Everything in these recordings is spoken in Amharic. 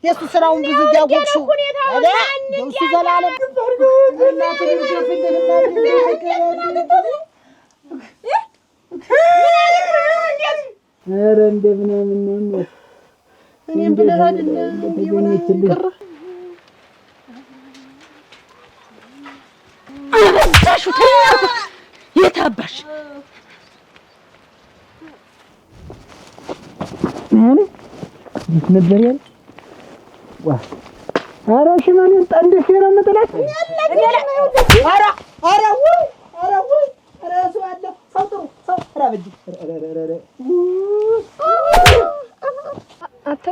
የሱ ስራውን ብዙ ያወቅሽው አለ እሱ ዘላለም እናት ኧረ እንደምናምን ነው እኔም ብለህ አይደለም ይሆናል አባሽ ተናኩ የታባሽ ነበር ያለ ዋ ኧረ ሽማኔ ጠንደሽ ነው የምጥላት ኧረ ሰው አለ ሰው ጥሩ ሰው ራበጅ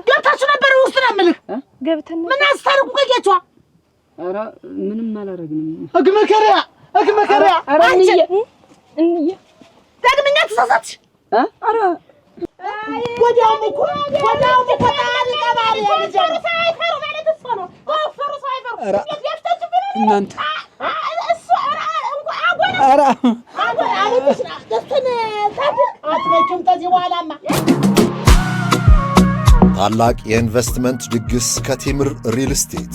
ገብታችሁ ነበር ውስጥ ነው የምልህ ገብተን ምን አስታርቁ ቆያችኋ ኧረ ምንም አላረግንም እግመከሪያ ኧረ እንዬ ደግመኛ ተሳሳትሽ ኧረ ወዲያውም እኮ ታሪ ቀባሪ ያልጀሩ ሳይፈሩ ማለት እሱ ነው ወፈሩ ሳይፈሩ ለፍታችሁ እናንተ እሱ ኧረ አለችሽ ደስተን አትመጪም ከዚህ በኋላማ ታላቅ የኢንቨስትመንት ድግስ ከቴምር ሪል ስቴት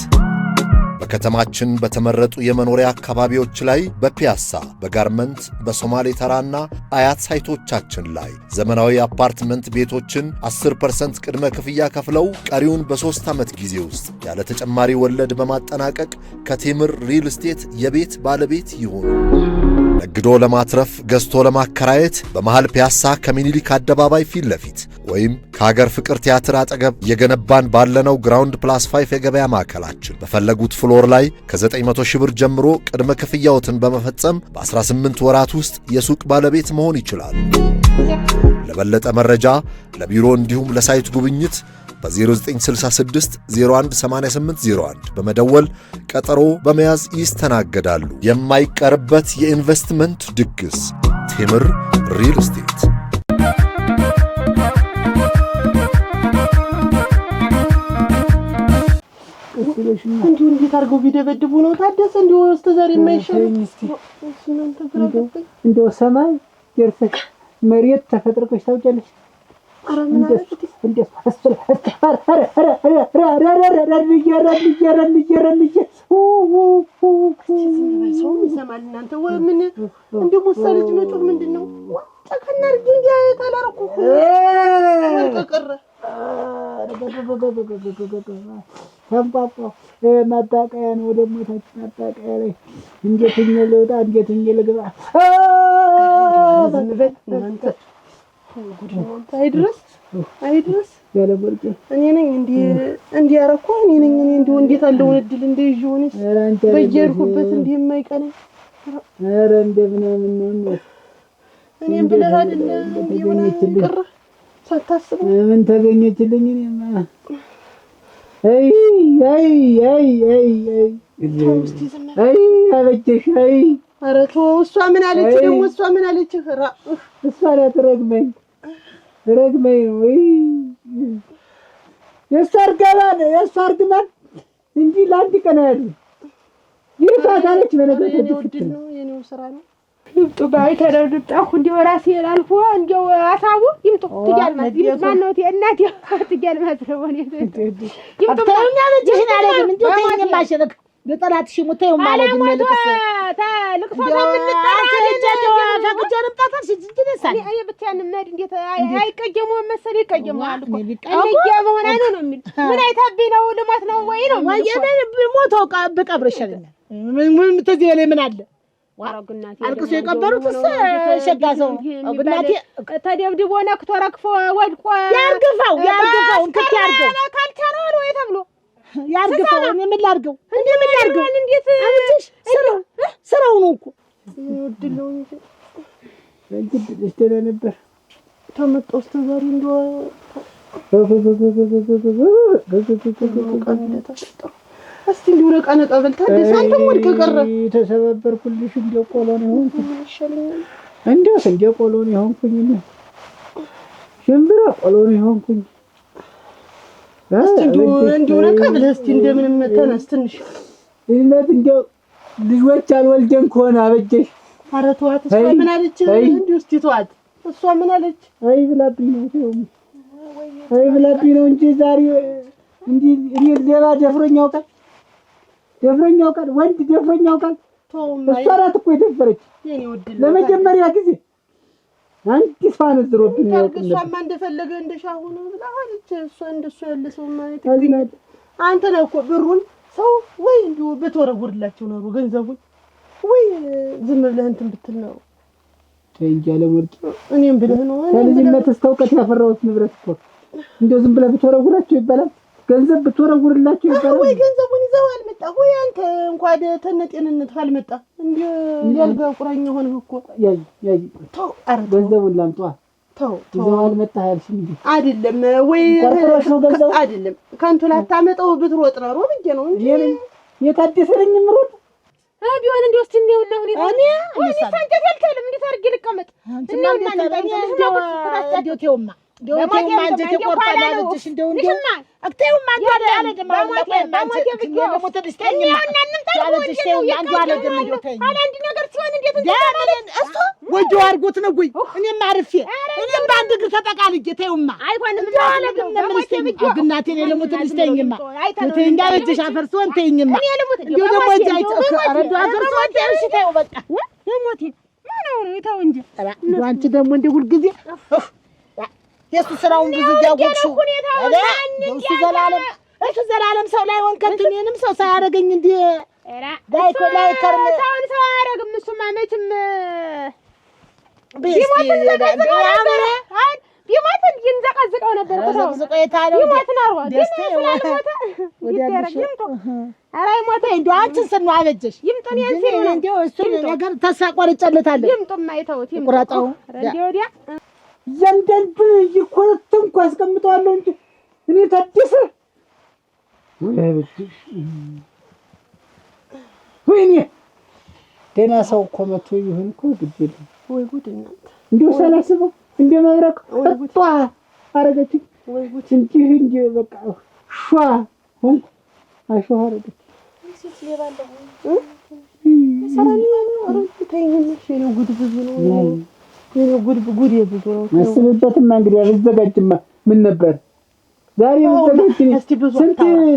በከተማችን በተመረጡ የመኖሪያ አካባቢዎች ላይ በፒያሳ በጋርመንት በሶማሌ ተራና አያት ሳይቶቻችን ላይ ዘመናዊ አፓርትመንት ቤቶችን 10% ቅድመ ክፍያ ከፍለው ቀሪውን በ3 ዓመት ጊዜ ውስጥ ያለ ተጨማሪ ወለድ በማጠናቀቅ ከቴምር ሪል ስቴት የቤት ባለቤት ይሁኑ። ነግዶ ለማትረፍ ገዝቶ ለማከራየት በመሃል ፒያሳ ከሚኒሊክ አደባባይ ፊት ለፊት ወይም ከሀገር ፍቅር ቲያትር አጠገብ የገነባን ባለነው ግራውንድ ፕላስ 5 የገበያ ማዕከላችን በፈለጉት ፍሎር ላይ ከ900 ሺህ ብር ጀምሮ ቅድመ ክፍያዎትን በመፈጸም በ18 ወራት ውስጥ የሱቅ ባለቤት መሆን ይችላሉ። ለበለጠ መረጃ ለቢሮ እንዲሁም ለሳይት ጉብኝት በ0966 018801 በመደወል ቀጠሮ በመያዝ ይስተናገዳሉ። የማይቀርበት የኢንቨስትመንት ድግስ ቴምር ሪል ስቴት። እንዲሁ እንዴት አድርገው ቢደበድቡ ነው ታደሰ እንዲሁ እስከ ዛሬ የማይሻል እንደው ሰማይ የርሰሽ መሬት ተፈጥረሽ ታውቂያለሽ? ኧረ ምን አለበት እንዴት ሰው ይሰማል እናንተ ወይ ምን እንዲሁ ወሰለች መጮህ ምንድነው ጨከና አድርጌ ታላረኩ ተቀረ ተንቋቋ ማጣቀያ ነው ደግሞ ማጣቀያ ላይ እንዴት ልውጣ እንዴት ልግባ አይድረስ ያለ ወርቅ እኔ ነኝ እንዴ ያረኩ እኔ ነኝ እንደው እንዴት አለውን እድል እንደይጆንስ በየርኩበት እንዴ የማይቀነኝ ኧረ እንደምናምን ነው እኔም ብለህ አይደለም ይሆናል ሳታስብ ምን ተገኘችልኝ እኔማ አይ አበጀሽ አይ ኧረ ተው እሷ ምን አለች ደግሞ እሷ ምን አለች እሷ ረግመኝ ነው የእሷ እርግማን እንጂ ለአንድ ቀን አይደለም ይፋታለች በነገር ነው የኔው ስራ ነው ይምጡ ባይ ተረድጣሁ እንዲው ራሴ አልፎ እንዲው አሳቡ ይምጡ ትጃልማት ማነው እናቴ ትጃልማት ነው ይምጡ አታውኛ ልጅህን አለግም እንዴ ተይኝ ማሸነክ ለጠላትሽ ሙተው ማለት ነው ልቅሶ ምንጣራ ፈቅጀንም ጣታሽ እንድነሳል እኔ ብቻዬን መድ እንዴት አይቀየሙ መሰል ይቀየማሉ እንዴ መሆና ነው የሚል ምን አይታብኝ ነው ልሞት ነው ወይ ነው ወይ ሞተው በቀብረሻልና ምን ተዚህ ላይ ምን አለ ዋራግናቴ አልቅሶ የቀበሩት ሸጋ ሰው አግናቴ ተደብድቦ ነክቶ ረክፎ ወድቆ ያርግፈው እንክት ያርገው ካልቻለው ነው የተብሎ ያርግፈው እኔ ምን ላርገው እንዴት አንቺሽ ስራው ነው እኮ ወድለው እንግዲህ ደስተና ነበር ተመጣው ዛሬ እንደው እስቲ እንዲሁ ነቃ በልታ ደሳንተ ወድቀ ቀረ ተሰበበርኩልሽ እንደ ቆሎ ነው ሆንኩኝ እንደው እንደ ቆሎ ነው ሆንኩኝ ሽምብራ ቆሎ ነው ሆንኩኝ እስቲ እንዲሁ ነቃ ብለህ እስቲ እንደምንም ተነስ ትንሽ እነት እንደው ልጆች አልወልደን ከሆነ አበጀሽ ኧረ ተዋት እሷ ምን አለች እንዲሁ እስቲ ተዋት እሷ ምን አለች አይ ብላብኝ ነው እንጂ ዛሬ እንዲህ እኔ ሌላ ደፍሮኝ ያውቃል? ወንድ ደፍሮኝ ያውቃል? እሷ ናት እኮ የደፈረች ለመጀመሪያ ጊዜ። አንቺ ሷን ዝሮብኝ ነው። እሷማ እንደፈለገ እንደሻሁ ነው ብላለች። እሷ እንደሱ ያለ ሰው ማለት አንተ ነው እኮ ብሩን ሰው ወይ እንዲሁ ብትወረውርላቸው ነው ገንዘቡን ወይ ዝም ብለህ እንትን ብትል ነው። ተንጃለ ወርቅ እኔም ብለህ ነው ከልጅነት እስከ እውቀት ያፈራሁት ንብረት እኮ እንደው ዝም ብለህ ብትወረውራቸው ይባላል። ገንዘብ ብትወረውርላቸው ይባላል። ወይ ገንዘቡን ይዘው አልመጣ ወይ አንተ እንኳን ተነጤንነት አልመጣ እንዴ ያልጋ ቁራኛ ሆነህ እኮ ያይ ተው አረ ገንዘቡን ላምጣ ተው ይዘው አልመጣ ያልሽ እንዴ አይደለም ወይ አይደለም ካንቱ ላታመጣው ብትሮጥ ነው ብዬ ነው እንጂ የታደሰኝ ምሮጥ ቢሆን እንደው እስቲ ነው እኔ ሳንጨት ያልከለም እንዴት አድርጌ ልቀመጥ እና እንደው ተውማ አንጀቴ ቆርጣ ያለችሽ እንደው አክተውማ አለ ደማ አንተ ለሞተ ደስተኛ ያለችሽ አንዱ አለ ደማ እንደው ተይ አንድ ነገር ሲሆን እንዴት እሱ ወጆ አርጎት ነው ወይ እኔም አርፌ እኔም በአንድ እግር ተጠቃልጄ ተይውማ አይሆንም አለ ደማ አግናቴ ለሞተ ደስተኛማ ተይኛ እጅሽ አፈርሶን ተይኝማ እንደው ደግሞ እጃይ አረዱ አፈርሶን ተይሽ ተይው በቃ የሞቴ ማነው ነው ይታው እንጂ አንቺ ደግሞ እንደ ሁልጊዜ የሱ ስራውን ብዙ ያወቅሽው እሱ ዘላለም ሰው ላይ ወንከት እኔንም ሰው ሳያረገኝ እንዴ ዳይኮ ላይ ከርም ሰው አያረግም። እሱማ መቼም ቢሞት ይንዘቀዝቀው ነበር። ዘቀዝቀው የታለው ቢሞት ነው ኧረ ይሞት እንደው አንቺን ስን ነው አበጀሽ ይምጡን ያንሲል ነው እንደው እሱ ነገር ተስፋ ቆርጬለታለሁ። ይምጡም አይተውት ቁራጣው እንዴ ወዲያ እያንዳንዱ እየኮረተንኩ አስቀምጠዋለሁ እንጂ እኔ ታደሰ ወይኔ ደህና ሰው እኮ መቶ ይሁን እኮ ግድ የለም። ወይ ጉድ እናንተ እንደው ሳላስበው እንደ መብረቅ ወጣ አረገችኝ። ወይ ጉድ እንጂ በቃ ሿ ሆንኩ አሸዋ አረገች። እሺ ይባላል ሰራኒ ነው ተይኝሽ ነው ጉድ ብዙ ነው ነው ጉድ የብዙ ነው። አስብበትማ እንግዲህ አልዘጋጅማ ምን ነበር ዛሬ ወደዚህ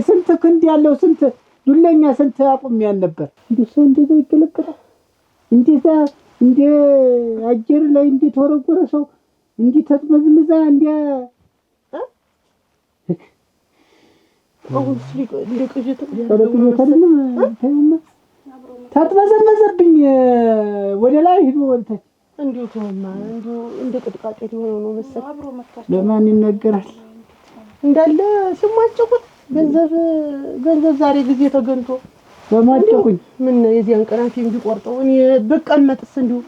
ስንት ክንድ ያለው ስንት ዱለኛ ስንት አቁም ያን ነበር እንዴ ሰው እንደዛ ይከለከላል? እንዴዛ እንደ አጀር ላይ እንደ ተወረወረ ሰው እንዴ ተጥመዝምዛ እንደ አሁን ስሊቆ እንደ ቅጅት ተጥመዘመዘብኝ ወደ ላይ ሄዶ ወልተች እንዴው ተውማ እንደ ቅጥቃጤ ሆኖ ነው መሰል አብሮ መጣች። ለማን ይነገራል እንዳለ ስሟጨቁት ገንዘብ ዛሬ ጊዜ ተገንቶ በማጨቁኝ ምን የዚያን ቀናት እንዲቆርጠው እኔ በቀመጥስ እንዴው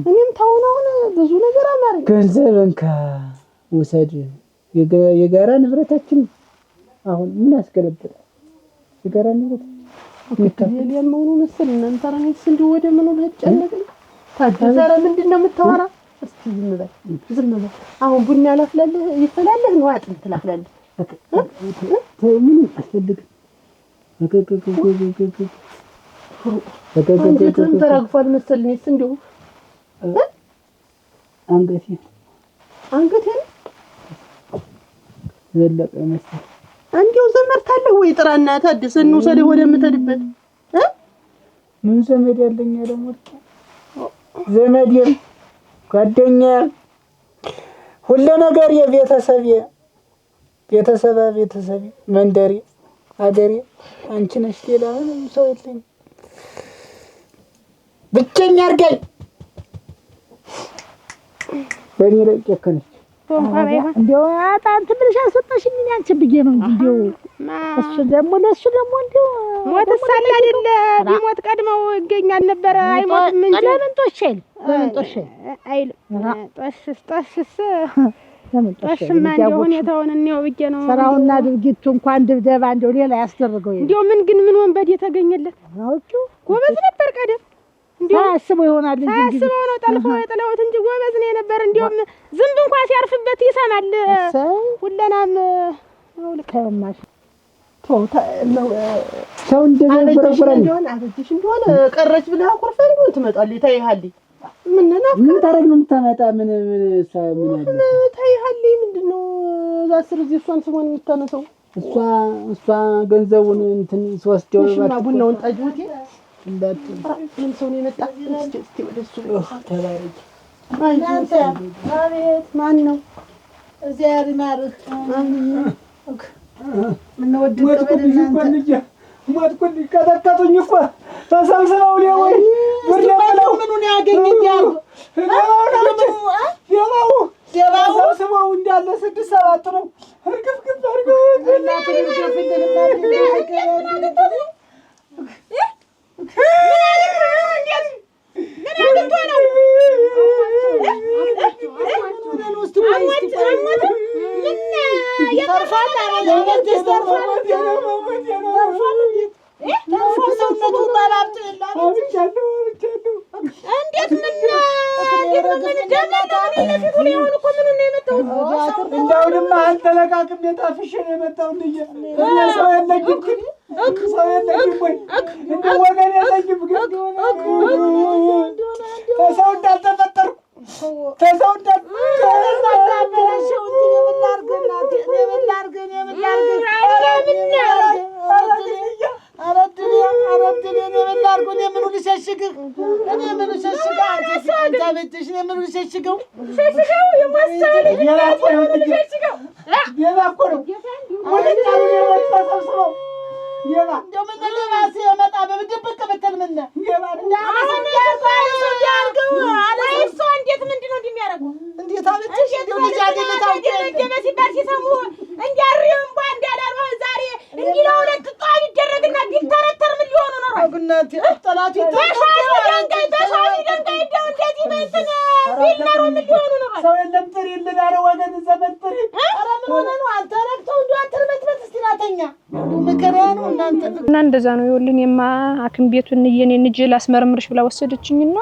እኔም ታውናውን ብዙ ነገር አማረኝ። ገንዘብን ከውሰድ የጋራ ንብረታችን አሁን ምን ያስገለብጣል? የጋራ ንብረት የለየመው ነው መሰል እናንተ ራንስ እንዲው ወደ ምን ነው ተጨነቀኝ። ታዲያ ምንድነው የምታወራ? እስቲ ዝም በል አሁን ቡና ላፍላለህ ይፈላልህ ነው አጥንት ላፍላለህ ምን አስፈልግ ተራግፏል መሰልኝስ እንዴው አንገቴ ዘለቀ መሰል እንዴው ዘመርታለህ ወይ ጥራና ታደሰ እንውሰደው ወደምትሄድበት ምን ዘመድ ያለኝ ደግሞ ዘመዴም ጓደኛዬ ሁሉ ነገር የቤተሰብ መንደሬ አገሬ አንቺ ነሽ። ሌላ ምንም ሰው የለኝም። ብቸኛ አድርገኝ በእኔ ላይ ጨከነች። እንደው አንተ ብለሽ አስወጣሽኝ አንቺ ብዬ ነው እንጂ እንደው እሱ ደግሞ ለሱ ደግሞ እንደው ሞት ሳለ አይደለ ቢሞት ቀድመው ይገኛል ነበር። አይሞትም እንጂ ለምን ጦሽል አይል ጦሽስ ጦሽማ እንደው ሁኔታውን ነው ብዬ ነው ስራውና ድርጊቱ እንኳን ድብደባ እንደው ሌላ ያስደርገው እንደው ምን ወንበድ የተገኘለት አውጪው ጎበዝ ነበር ቀደም እንደው አስበው ይሆናል እንጂ አስበው ነው ጠልፈው የጠለውት እንጂ ጎበዝ ነው ነበር። እንደው ዝንብ እንኳን ሲያርፍበት ይሰማል። ሁለናም አውልከማሽ ሰው እንደዚህ በረበረኝ እንደሆነ አበጅሽ እንደሆነ ቀረች ብለህ አኩርፈህ እንደሆነ ትመጣለህ። ታይሃለኝ ምን ታረግ ነው የምታመጣ ምን አለ ታይሃለኝ ምንድነው ዛስር እዚህ እሷን ስሟን የምታነሳው እሷ ገንዘቡን እንትን ሲወስደው ሽና ቡናውን ጠጁት እንዳት ምን ሰው ነው የመጣ እስቲ ወደሱ ተባረክ እናንተ አቤት ማን ነው እዚያ ያርማርህ ምን ወድ ተበደናንተ ሞትኩኝ ከተከቱኝ እኮ ተሰብስበው ነው ወይ ወርደው ምኑን ያገኝ እንዲያው ደባው ተሰብስበው እንዳለ 6-7 ነው እርግፍግፍ አድርገው እናት እንደውም አንተ ለቃቅም የጣፍሽ ነው የመጣው እንዴ ሰው ያለኝ ሰው ያለኝ ወይ እንደ ወገን ያለኝ ግን ተሰው እንዳልተፈጠርኩ ተሰው እንዳልተፈጠርኩ እና እንደዛ ነው ይወልን የማ አክም ቤቱን የኔን ልጅ ላስመረምርሽ ብላ ወሰደችኝና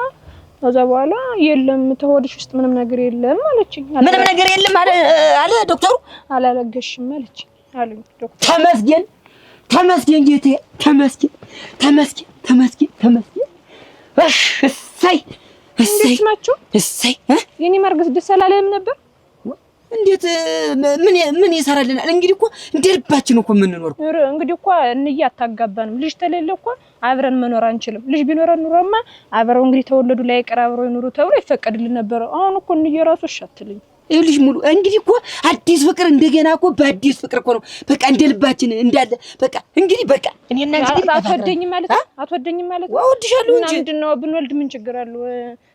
ከዛ በኋላ የለም ተወድሽ ውስጥ ምንም ነገር የለም አለችኝ። ምንም ነገር የለም አለ ዶክተሩ። አላለገሽም አለችኝ አሉኝ ዶክተር። ተመስገን ጌታዬ ተመስገን። እሰይ ናቸው እሰይ የኔ ማርገዝ ደስ አላለህም ነበር? እንዴት ምን ይሰራልናል? እንግዲህ እኮ እንደልባችን እኮ የምንኖር እንግዲህ እኮ እንያታጋባንም ልጅ ተለለ እኮ አብረን መኖር አንችልም። ልጅ ቢኖረን ኑሮማ አብረው እንግዲህ ተወለዱ ላይ ቀራብረው ይኑሩ ተብሎ ይፈቀድልን ነበር። አሁን እኮ እንየራሱ ሻትልኝ ልጅ ሙሉ እንግዲህ እኮ አዲስ ፍቅር እንደገና እኮ በአዲስ ፍቅር እኮ ነው በቃ እንደልባችን እንዳለ በቃ እንግዲህ በቃ እኔና እንግዲህ አትወደኝም ማለት ወድሻለሁ እንጂ ምንድነው ብንወልድ ምን ችግር አለው?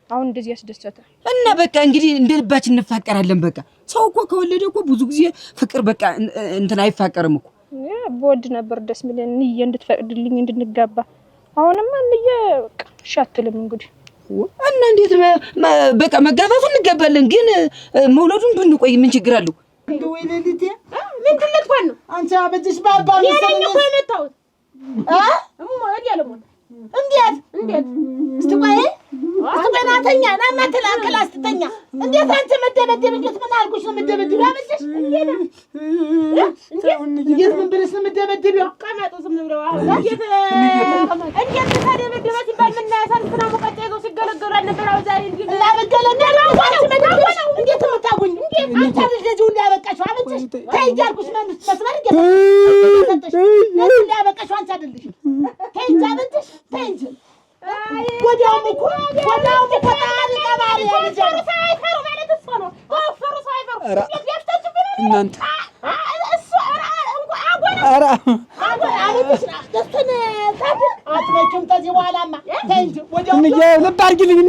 አሁን እንደዚህ ያስደሰተ እና በቃ እንግዲህ እንደልባችን እንፋቀራለን። በቃ ሰው እኮ ከወለደ እኮ ብዙ ጊዜ ፍቅር በቃ እንትን አይፋቀርም እኮ። በወድ ነበር ደስ የሚለን እንዬ እንድትፈቅድልኝ እንድንጋባ። አሁንማ እንዬ በቃ ሻትልም እንግዲህ እና እንዴት በቃ መጋባቱን እንጋባለን፣ ግን መውለዱን ብንቆይ ምን ችግር አለው? እንደው ወይኔ ምንድን ነው አንቺ አበጅሽ ባባ መሰለኝ እኮ የመጣሁት እንዴት እስቲ ቆይ ናተኛ ናማተላ ክላስ ትተኛ እንዴት አንተ መደበደብ እንዴት ምን አልኩሽ ነው መደበደብ ያመጣሽ እንዴት ምን ብለሽ ነው መደበደብ ያቀማጡ ዝም ብለው አሁን እንዴት ተደበደበ ሲባል ምን ያሳንስና ሙቀት ይዘው ሲገለገሉ ነበር። አሁን ዛሬ እንዴት ላበገለና እንዴት ተመታጉኝ እንዴት አንተ ልጅ ሁሉ ያበቃሽ አመጣሽ ታይጃልኩሽ መስመር ይገባሽ ለምን ያበቃሽ አንቺ አይደልሽ ታይጃበትሽ ታይጅ ወዲያው እኮ ሳይፈሩ ማለት እሱ ነው ወፈሩ ሳይፈሩ እናንተ አትመጪም ከዚህ በኋላማ ተይኝ ወዲያው ልብ አድርጊልኝ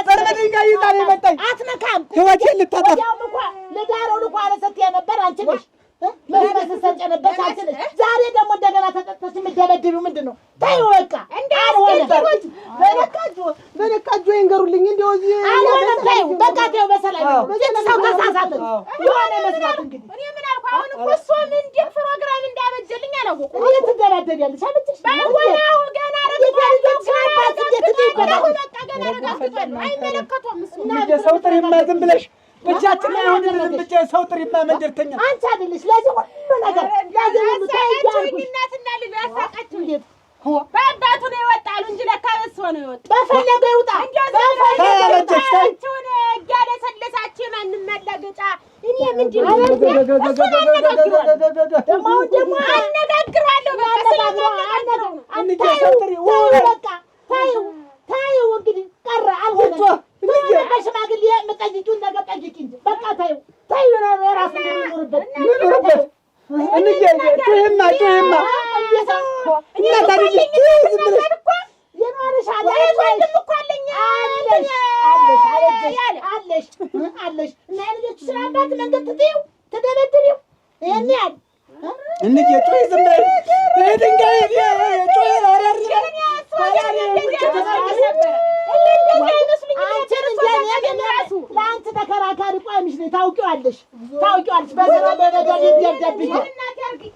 ዘርመድኝ ጋር ይዛል የመጣኝ አትነካም ህይወቴን ልታጠፍ ወዲያው እኮ ለዳረው ልኳ አለሰትያ ነበር አንቺ ነሽ መስሰጨ ነበር አንቺ ነሽ። ዛሬ ደግሞ እንደገና ተጠጥተሽ የምትደበድቢው ምንድን ነው? ተይው በቃ እንዳልሆነ በነካጁ ይንገሩልኝ እንደው እዚህ አልሆነም። ተይው በቃ ተይው በሰላም ሰው ተሳሳተ የሆነ መስራት እንግዲህ እኔ ምን አልኩ? አሁን እኮ እሱ ምን ፕሮግራም እንዳበጀልኝ አላወኩም። እንዴት ትደባደቢያለሽ? አበጀሽ ባወናው ገና ሰው ጥሪማ ዝም ብለሽ ብቻችን ላይ ሆነን ብቻ ሰው ጥሪማ መንደርተኛ አንቺ አይደለሽ ለዚህ ሁሉ ነገር ለዚህ ሁሉ እናትና ልጅ ያሳቃችሁ እንዴት በአባቱ ነው የወጣሉ እንጂ ለካ በሱ ነው የወጣ። በፈለገ ይውጣ በፈለገ ይውጣ። እያለ ሰለሳችሁ ማንም መላገጫ እኔ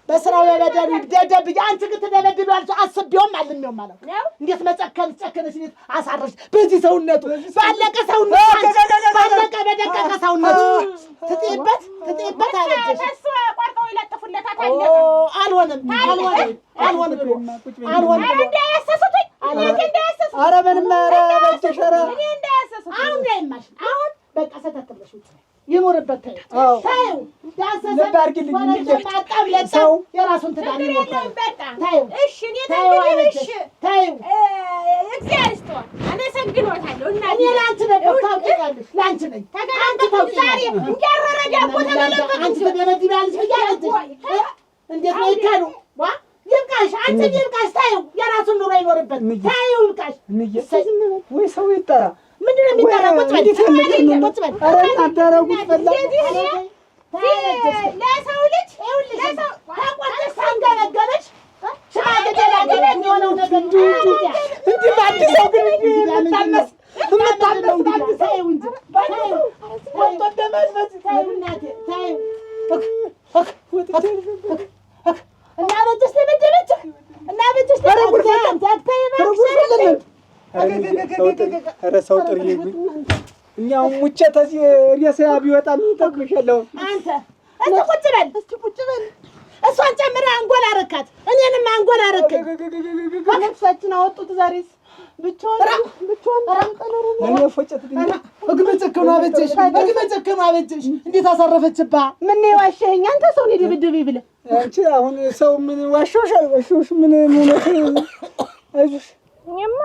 በስራው በበደሉ ይደደብኝ። አንቺ ግን ትደበድቢያለሽ። አስቤውም አልሜውም ማለት ነው። እንዴት መጨከነሽ! እንዴት አሳረሽ! በዚህ ሰውነቱ ባለቀ ሰውነቱ ባለቀ በደቀቀ ሰውነቱ ትጥይበት አለች። እሱ ቆርጠው ይለጥፉለታል። አልሆነም። እንዳያሰሱትኝ ኧረ ምንም እንዳያሰሱት አሁን እንዳይማሽ አሁን በቃ ሰተትለሽ ይኖርበት ታዩ ዳሰሰ ሰው የራሱን ትዳር ይኖርበት ታዩ። እሺ እኔ ታዩ እግዚአብሔር ይስጥዋል። እኔ ሰግዶታለሁ እና እኔ ላንቺ ነበር ታውቂያለሽ። ላንቺ ነኝ አንቺ ዛሬ እንጀራ ዳቦ ተገለበጥ አንቺ ተገለብጥያለሽ ይያለሽ። እንዴት ነው ይካሉ ዋ ይብቃሽ። አንቺ ይብቃሽ። ታዩ የራሱን ኑሮ ይኖርበት ታዩ ይብቃሽ። ወይ ሰው ይጠራ ምንድነው የሚደረጉት? ቁጭ በል ኧረ አታረጉት ፈላ ለሰው ልጅ ለሰው ታቆጥሽ ታንገበገበች ሽማግሌ ላገኝ የሚሆነው ነገር እንዲህ በአንድ ሰው ግን የምታመስ ታዩ እንጂ ወጥቶ እንደመስመስ ታዩ እናቴ ታዩ እና በትሽ ተመደበች እና በትሽ ተመደበች ኧረ ሰው ጥሪ እኛው ሙቼ ተዚህ ሬሳ ቢወጣ ምን ተቅምሻለሁ። አንተ እስቲ ቁጭ በል እሷን ጨምረህ አንጎል አረካት፣ እኔንም አንጎል አረከኝ። ነፍሳችን አወጡት። ዛሬስ ብቻውን ተንጠለሩ እኔ ፎጨት እግመጨከኑ አበጀሽ እንዴት አሳረፈችባ። ምን ዋሸኸኝ አንተ ሰው ነው ድብድብ ብለህ አንቺ አሁን ሰው ምን ዋሸውሻል? ዋሸውሽ ምን ሆነ? አይዞሽ እኔማ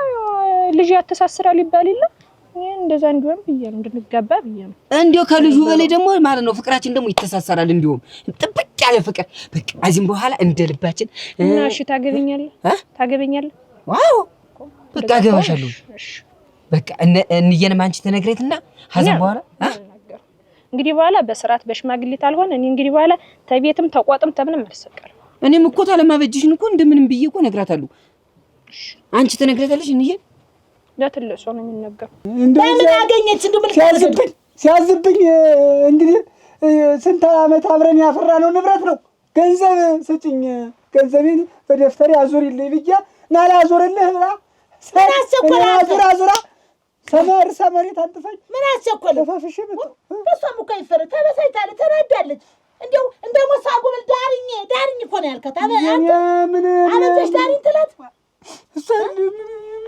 ልጅ ያተሳስራል ይባል የለ እንደዛ እንዲሆን ብዬ ነው እንድንጋባ ብዬ ነው። እንዲያው ከልጁ በላይ ደግሞ ማለት ነው ፍቅራችን ደግሞ ይተሳሰራል። እንዲሁም ጥብቅ ያለ ፍቅር በቃ አዚም በኋላ እንደ ልባችን እና እሺ ታገበኛለህ? ዋው በቃ አገባሻለሁ። በቃ እንየንም አንቺ ተነግሬትና ሀዘን በኋላ እንግዲህ በኋላ በስርዓት በሽማግሌ ታልሆነ እኔ እንግዲህ በኋላ ተቤትም ተቋጥም ተምንም አልሰቀል። እኔም እኮ ታለማበጅሽን እኮ እንደምንም ብዬ እኮ ነግራታለሁ። አንቺ ተነግረታለሽ እንዬ ለትልሶ ነው የሚነገር። ለምን አገኘች እንደምን ሲያዝብኝ እንግዲህ ስንት ዓመት አብረን ያፈራነው ንብረት ነው። ገንዘብ ስጭኝ፣ ገንዘቤን በደፍተሬ አዙሪልኝ ብዬ ና ላዙርልህ ብላ አዙራ ሰመሬት አንጥፋኝ ምን አስቸኮለ ተፋፍሽ መጣ። እሷም እኮ ይፈረ ተበሳይታለች፣ ተናዳለች። እንደው እንደሞሳ ጉብል ዳርኝ እኮ ነው ያልከት። ምን አለች ዳርኝ ትላት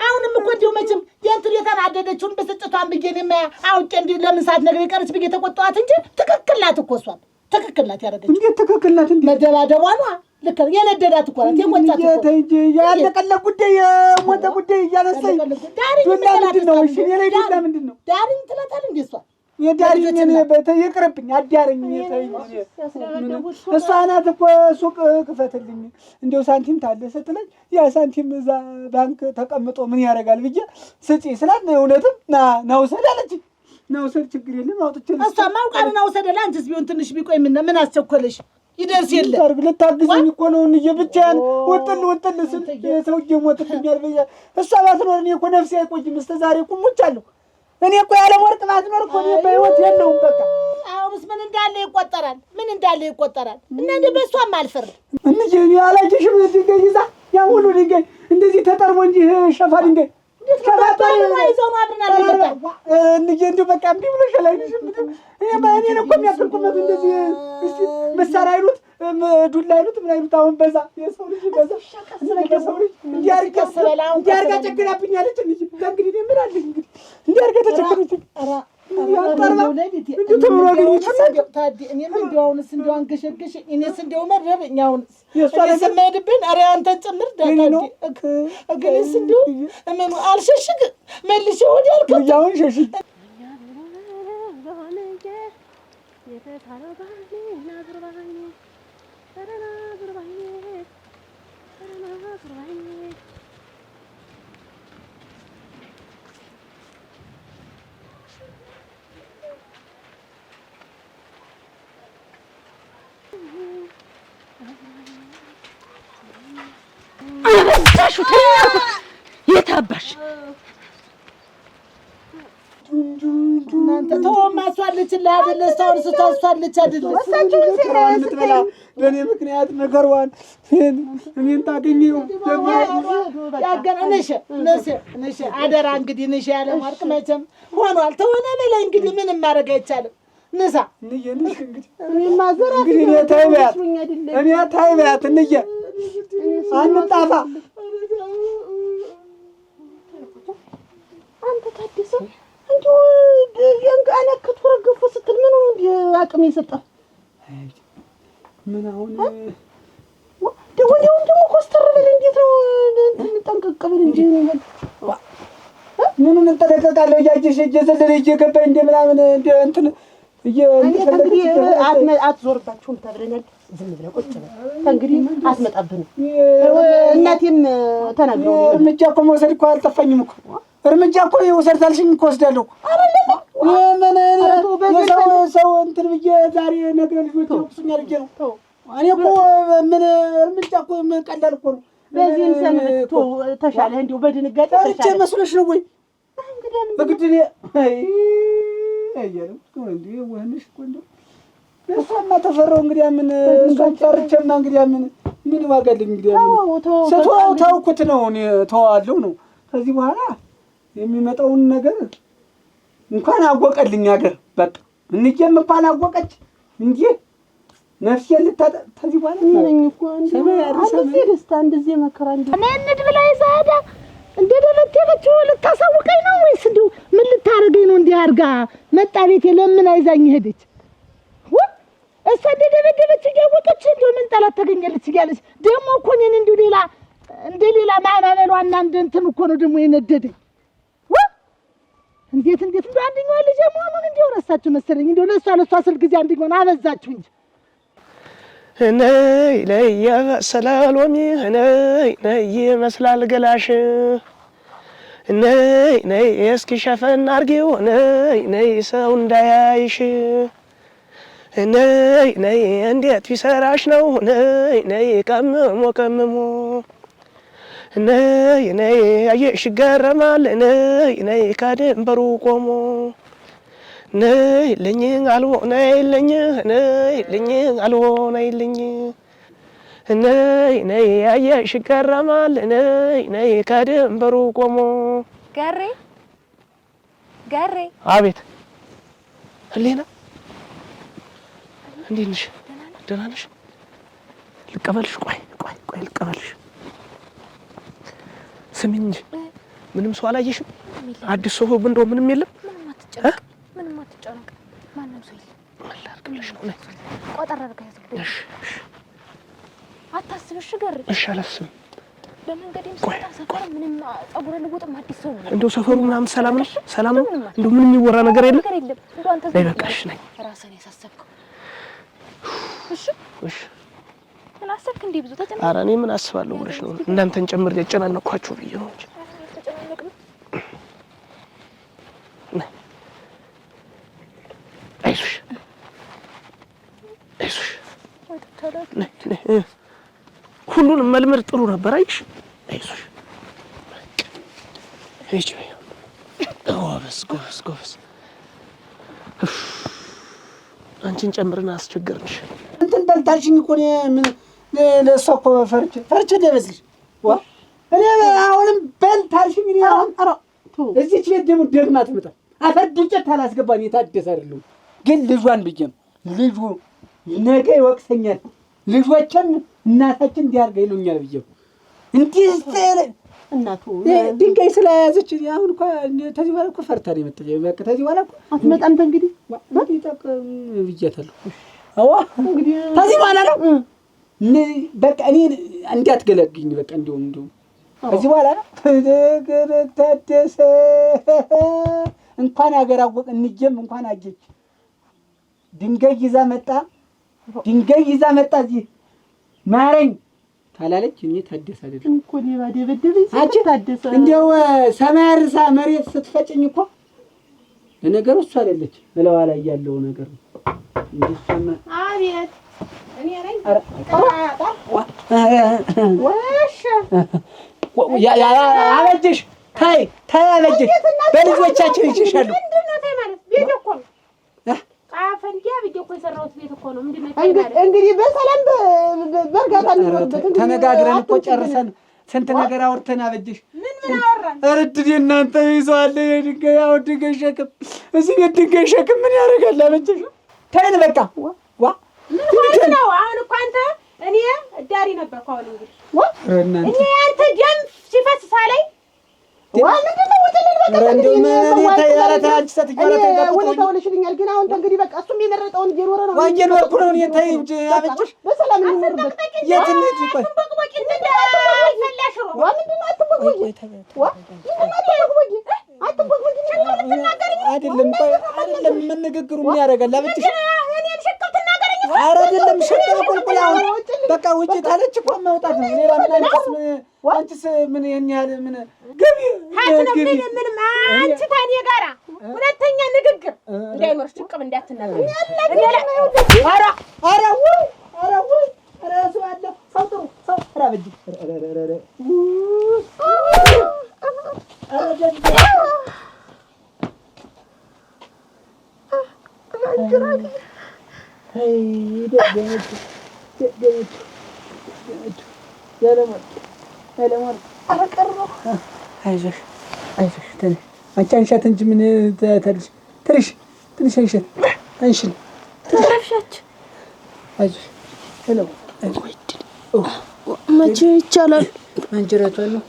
አሁንም እኮ እንደው መቼም የእንትን የተናደደችውን ብስጭቷን ብዬ እኔማ አውቄ እንዲህ ለምን ሳትነግረኝ ቀረች ብዬ ተቆጣኋት እንጂ ትክክል ናት እኮ እሷም ትክክል ናት ያደረገችው። እንዴት ትክክል ናት? መደባደቧ ነዋ ልክ የነደዳት እኮ ናት። የቆጣት እኮ ያለቀለ ጉዳይ የሞተ ጉዳይ እያነሳኝ ዳርኝ ምንድን ነው? እሺ እኔ ላይ ዱላ ምንድን ነው? ዳርኝ ትላታለህ እንዴ? እሷ የዳርኝ ይቅርብኝ፣ አዳርኝ እሷ ናት እኮ ሱቅ ክፈትልኝ እንደው ሳንቲም ታለ ስትለኝ ያ ሳንቲም እዛ ባንክ ተቀምጦ ምን ያደርጋል ብዬ ስጪ ስላት እውነትም ና ውሰድ አለችኝ። ና ውሰድ ችግር የለም አውጥቼ እሷማ አውቃ ና ውሰድ አለ። አንቺስ ቢሆን ትንሽ ቢቆይ ምን አስቸኮለሽ? ይደርስ የለ ልታግዘኝ እኮ ነው እንዬ ብቻዬን ውጥል ስል ሰውዬ ሞትብኛል ብዬ እሷ ባትኖር እኔ እኮ ነፍሴ አይቆይም። እስከ ዛሬ እኮ ሙቻለሁ። እኔ እኮ ያለ ወርቅ ባትኖር እኮ እኔ በሕይወት የለውም። በቃ አሁንስ ምን እንዳለ ይቆጠራል። እና እንደ በሷም አልፈርድ እንጂ ያላችሽም ድንጋይ ይዛ ያ ሁሉ ድንጋይ እንደዚህ ተጠርቦ እንጂ ሸፋ ድንጋይ እንደው በቃ እምቢ ብሎሻል አይደል? እኔን እኮ የሚያክል ቁመት እንደዚህ እስኪ መሳሪያ አይሉት ዱላ አይሉት ምን አይሉት አሁን በዛ የሰው ልጅ በዛ የሰው ልጅ እንዲያርጋ ጨክናብኛለች። እንግዲህ ምን አለኝ እንግዲህ እንዲያርጋ ተጨክነች ያጠርባ እንዴ ተምሮ አገኘች ታዲ እኔም እንደውንስ እንደው አንገሸገሽ እኔስ እንደው መረበኛውን የሰማይድብን አረ አንተን ጭምር ዳታዲ እግንስ እንደው እመኑ አልሸሽግ መልሼ ወዲ አልከው ያውን ሸሽግ አበዛሹ ተናኩ የታባሽ እናንተ ተወማሷለች ለአደለ ሰውን ስታሷለች አይደለ ወሳችሁ ሲራስበላ በኔ ምክንያት ነገርዋን እኔን ታገኘው ያገናነሽ ነሽ አደራ እንግዲህ ነሽ ያለ ማርክ መቼም ሆኗል ተሆነ በላይ እንግዲህ ምንም ማድረግ አይቻልም ንሳ ንየንሽ እንግዲህ ማዘራ እንግዲህ እኔ ታይባት እንየ አንጣፋ አንተ ታደሰ እንደው የንቃነከቱ ረገፉ ስትል ምን ነው እንዴ አቅም የሰጠ ምን አሁን ወዲያው እንደው ኮስተር በል እንዴት ነው እንጠንቀቅ ብል እንጂ ምኑን እንጠነቀቃለሁ እያየሽ እየዘለለ እየገባኝ እንደ ምናምን እንደ እንትን እንግዲህ አትዞርባችሁም ተብለናል ዝም ብለህ ቁጭ በል እንግዲህ አትመጣብንም እናቴም ተናግረው እርምጃ እኮ መውሰድ እኮ አልጠፋኝም እኮ እርምጃ እኮ የወሰድ ታልሽኝ እኮ ወስዳለሁ ምን ሰው እንትን ብዬ ዛሬ ነገ ልጆች ይወቅሱኛል ብዬ ነው እኔ እኮ ምን እርምጃ እኮ ቀላል እኮ ነው በዚህም ሰምቶ ተሻለህ እንዲሁ በድንጋጤ ተሻለህ መስሎሽ ነው ወይ በግድ አያለው እንዴ ወንሽ ቆንጆ እሷማ ተፈራው እንግዲህ ምን እሷን ጨርቼማ እንግዲህ ምን ዋጋልኝ እንግዲህ ተውኩት ነው እኔ ተዋለሁ ነው ከዚህ በኋላ የሚመጣውን ነገር እንኳን አወቀልኝ ሀገር በቃ እንጀም እንኳን አወቀች እንዴ ነፍሴ ልታጠ ከዚህ በኋላ ምን እኮ አንዴ ደስታ እንደዚህ መከራ እንዴ እኔ ብላ ይዛዳ እንደ ደበደበችው ልታሳውቀኝ ነው ወይስ እንደው ምን ልታረገኝ ነው? እንዲህ አድርጋ መጣ ቤቴ ለምን አይዛኝ ሄደች? እሷ እንደ ደበደበች እያወቀች እንደው ምን ጠላት ተገኘለች እያለች ደግሞ እኮ እኔን እንደው ሌላ ማባበሏና እንደ እንትን እኮ ነው ደግሞ የነደደኝ። እንዴት እንደው አንደኛዋ ልጅ መሆኑን እንደው ረሳችሁ መሰለኝ። እንደው ለሷ ስል ጊዜ አንደኛውን አበዛችሁ እንጂ ነይ ነይ የበሰለ ሎሚ ነይ ይመስላል ገላሽ ነይ ነይ እስኪ ሸፈን አርጊው ነይ ሰው እንዳያይሽ ነይ ነይ እንዴት ቢሰራሽ ነው ነይ ቀምሞ ነይ ነይ አየሽ ይገረማል ነይ ከድንበሩ ቆሞ ነይ ልኝ አልቦ ነይ ልኝ አልቦ ነይ ነይ አየሽ ይገረማል ነይ ከድንበሩ ቆሞ ጋሬ አቤት ህሊና እንዴት ነሽ? ደህና ነሽ? ልቀበልሽ? ቆይ ልቀበልሽ። ስሚኝ እንጂ ምንም ሰው አላየሽም? አዲስ ሰው እንደው ምንም የለም? ምንም አትጨነቅ። ማንም ሰው የለም። አላርግ ብለሽ ነው። ነይ ቆጠር አድርገህ ያዝልኝ። እሺ አታስብሽ ጋር እሺ አላስብም። በመንገዴም ስታ ሰፈር ምንም ጸጉረ ልውጥም አዲስ ሰው ነው። እንደው ሰፈሩ ምናምን ሰላም ነው? ሰላም ነው? እንደው ምንም የሚወራ ነገር የለም? እንደው አንተ ነይ በቃ እሺ ነይ። ራስህን ያሳሰብከው እሺ ምን አሰብክ እንዴ? ብዙ ተጨናነቅ። ኧረ እኔ ምን አስባለሁ ብለሽ ነው? እናንተን ጨምር ያጨናነቅኳችሁ ብዬ ነው እንጂ አይዞሽ ሁሉንም መልመድ ጥሩ ነበር። አይሽ አይዞሽ እሺ ጎበዝ አንቺን ጨምርና አስቸገርንሽ። እንትን በልታልሽኝ እኮ ምን ለእሷ እኮ ፈርቼ እንደመስልሽ እኔ አሁንም በልታልሽኝ እኔ አሁን እዚህች ቤት ደግሞ ደግማ ትመጣ አፈር ዱቄት አላስገባኝ የታደሰ አይደለም ግን ልጇን ብዬ ነው ልጁ ነገ ይወቅሰኛል ልጆችም እናታችን እንዲያርገ ይሉኛል ብዬ እንዲህ እናቱ ድንጋይ ስለያዘች አሁን እኮ ተዚህ በኋላ እኮ ፈርታ ነው የመጣችው። በቃ ተዚህ በኋላ እኮ አትመጣም። እንግዲህ ብያታለሁ። አዋ እንግዲህ ተዚህ በኋላ ነው በቃ እኔ እንዳትገለግኝ በቃ እንደውም ከዚህ በኋላ ነው ታደሰ እንኳን ያገራወቅ እንጀም እንኳን አጀች ድንጋይ ይዛ መጣ እዚህ ማረኝ ታላለች። እኔ ታደሰ አይደለም እኮ ሌባ ደበደበኝ ታደሰ እንደው ሰማይ አርሳ መሬት ስትፈጭኝ እኮ ለነገሩ እሱ አይደለች በለዋ ላይ ያለው ነገር ነው እንዴ አቤት እኔ ነኝ አበጀሽ ታይ አበጀሽ በልጆቻችን ይችላሉ። ምንድነው ታይ ማለት ቤት እኮ ነው አፈንዲያ ቤት እኮ የሰራሁት ቤት እኮ ነው። ምንድነው ታይ ማለት እንግዲህ በሰላም በርጋታ እንኖርበት ተነጋግረን እኮ ጨርሰን ስንት ነገር አውርተን አበጀሽ ምን አወራን? እርድድ እናንተ ይዟል የድንጋይ ድንጋይ ሸክም እዚህ ቤት ድንጋይ ሸክም ምን ያደርጋል? አበጀሽ ተይን በቃ ምን ማለት ነው? አሁን እኮ አንተ እኔ ዳሪ ነበርኩ። አሁን እንግዲህ እኔ አንተ ደም ሲፈስ ሳላይ ምንድነው ወጥልን በቃ እንደው ምን ታያለታች ሰትጋለታ ወለታው ልሽልኛል። ግን አሁን እንግዲህ በቃ እሱም የመረጠውን እየኖረ ነው ወንጀልወርኩ ነው። እኔ ታይ እንጂ አበጀሽ በሰላም እንኖርበት የትነት ይቆይ በቅበቂ እንደፈላሽሩ ምንድነው አትበቅበቂ አትበቅበቂ አይደለም ምን ንግግሩ ምን ያደርጋል? አበጀሽ ኧረ አይደለም ሸቀል ቁልቁል አሁን በቃ ውጪ ታለች እኮ ማውጣት ነው። ሌላ አንቺስ ምን ይሄን ያህል ምን ገቢ ምን አንቺ ታዲያ ጋራ ሁለተኛ ንግግር እንዳይኖርሽ ጭቅም እንዳትናገር። ኧረ ሰው አለ ሰው ጥሩ ሰው አበጅ አይዞሽ አንቺ አንሻት እንጂ ምን ታያታለሽ? ትንሽ አንሻት አንሽን ተረፍሻች። አይዞሽ መቼ ይቻላል? አንጀራቷን ነው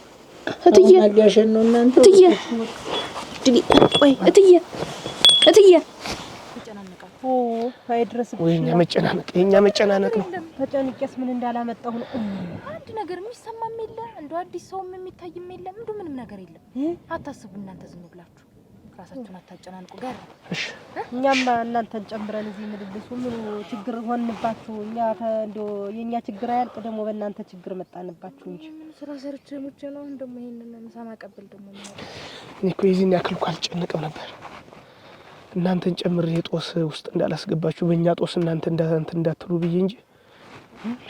እትዬ አልያሸን ነው እናንተ ቆይ እትዬ ወይኛ መጨናነቅ የኛ መጨናነቅ ነው። ተጨንቄስ ምን እንዳላመጣሁ ነው። አንድ ነገር የሚሰማም የለ እንደው አዲስ ሰውም የሚታይም የለም። እንደው ምንም ነገር የለም። አታስቡ እናንተ ዝም ብላችሁ ራሳችሁን አታጨናንቁ ጋር። እሺ እኛማ እናንተን ጨምረን እዚህ ምድልሱ ምን ችግር ሆንባችሁ? እኛ እንደው የኛ ችግር አያልቅ ደግሞ በእናንተ ችግር መጣንባችሁ እንጂ ምን ስራ ሰርቼ ሙቼ ነው እንደሞ ይሄንን ምሳ ማቀበል ደግሞ እኔ እኮ የዚህን ያክል እኮ አልጨነቅም ነበር። እናንተን ጨምሬ ጦስ ውስጥ እንዳላስገባችሁ በእኛ ጦስ እናንተ እንዳትሉ ብዬ እንጂ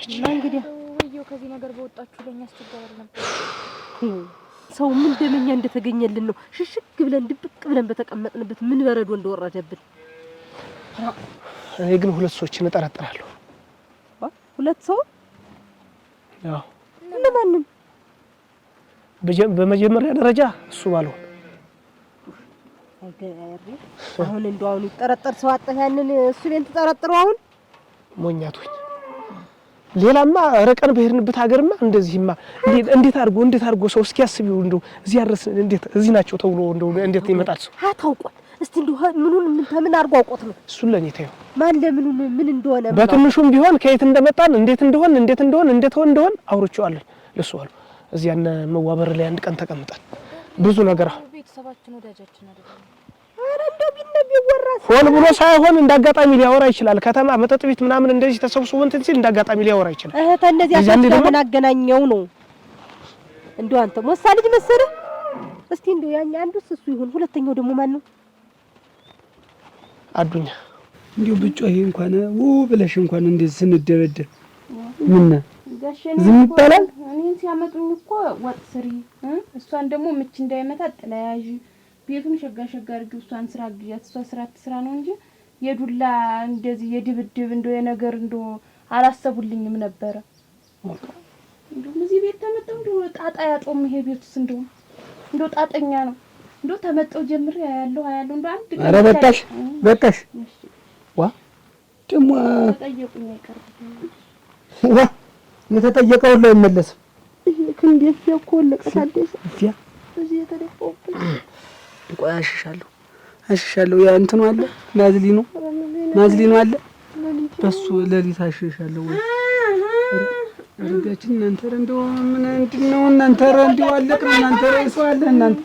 እና እንግዲህ ወይዬው ከዚህ ነገር በወጣችሁ ለኛ አስቸጋሪ ነበር። ሰው ምን ደመኛ እንደተገኘልን ነው ሽሽግ ብለን ድብቅ ብለን በተቀመጥንበት ምን በረዶ እንደወረደብን። እኔ ግን ሁለት ሰዎችን እጠረጥራለሁ። ሁለት ሰው? አዎ። ለማንም? በመጀመሪያ ደረጃ እሱ ባልሆነ አሁን እንደው አሁን ይጠረጠር ሰው አጣ። ያንን እሱ ለን ተጠረጥረው አሁን ሞኛቶኝ ሌላማ ረቀን በሄድንበት ሀገርማ እንደዚህማ እንዴት አድርጎ ሰው እስኪያስቢው እንደው እዚህ ያረስ እንዴት እዚህ ናቸው ተብሎ እንደው እንዴት ይመጣል ሰው አታውቋል። እስቲ እንደው ምኑን ምን አድርጎ አውቆት ነው እሱን ለኔ ታዩ ማን ለምኑን ምን እንደሆነ በትንሹም ቢሆን ከየት እንደመጣን እንዴት እንደሆን አውርቼዋለሁ ለሱ አሉ። እዚያና መዋበር ላይ አንድ ቀን ተቀምጠን ብዙ ነገር ቤተሰባችን ወዳጃችን አይደለም። አረ እንደው ቢነብ ይወራስ ሆን ብሎ ሳይሆን እንዳጋጣሚ ሊያወራ ይችላል። ከተማ መጠጥ ቤት ምናምን እንደዚህ ተሰብስቦ እንትን ሲል እንዳጋጣሚ ሊያወራ ይችላል። እንደዚህ አሳስተን አገናኘው ነው እንደው አንተ ሞሳ ልጅ መሰለህ። እስቲ እንደው ያኛ አንዱስ እሱ ይሁን፣ ሁለተኛው ደግሞ ማን ነው? አዱኛ እንዲሁ ብጮህ እንኳን ብለሽ እንኳን እንደዚህ ስንደበደብ ምን ዝም ይባላል? እኔን ሲያመጡኝ እኮ ወጥ ስሪ እሷን ደግሞ ምች እንዳይመታ ጥላያዥ ቤቱን ሸጋ አድርጊው እሷን ስራ ግያት እሷ ስራ ትስራ ነው እንጂ የዱላ እንደዚህ የድብድብ እንደው የነገር እንደው አላሰቡልኝም ነበር። እንደው እዚህ ቤት ተመጣው እንደው ጣጣ ያጦም ይሄ ቤቱስ እንደው ጣጠኛ ነው። እንደው ተመጣው ጀምሬ ያያለሁ እንደው አንድ ኧረ በቃሽ ዋ ደሞ ተጠየቁኝ አይቀርም ዋ የተጠየቀው ሁሉ አይመለስም። እንዴት ያኮለቀ ታደሰ እዚያ እዚህ የተደፋውበት ቆይ አሽሻለሁ ያ እንትኑ አለ ናዝሊኑ አለ በሱ ለሊት አሽሻለሁ ወይ አረጋችን እናንተ እንደው ምን እንደው እናንተ እንደው አለቅን እናንተ ሰው አለ እናንተ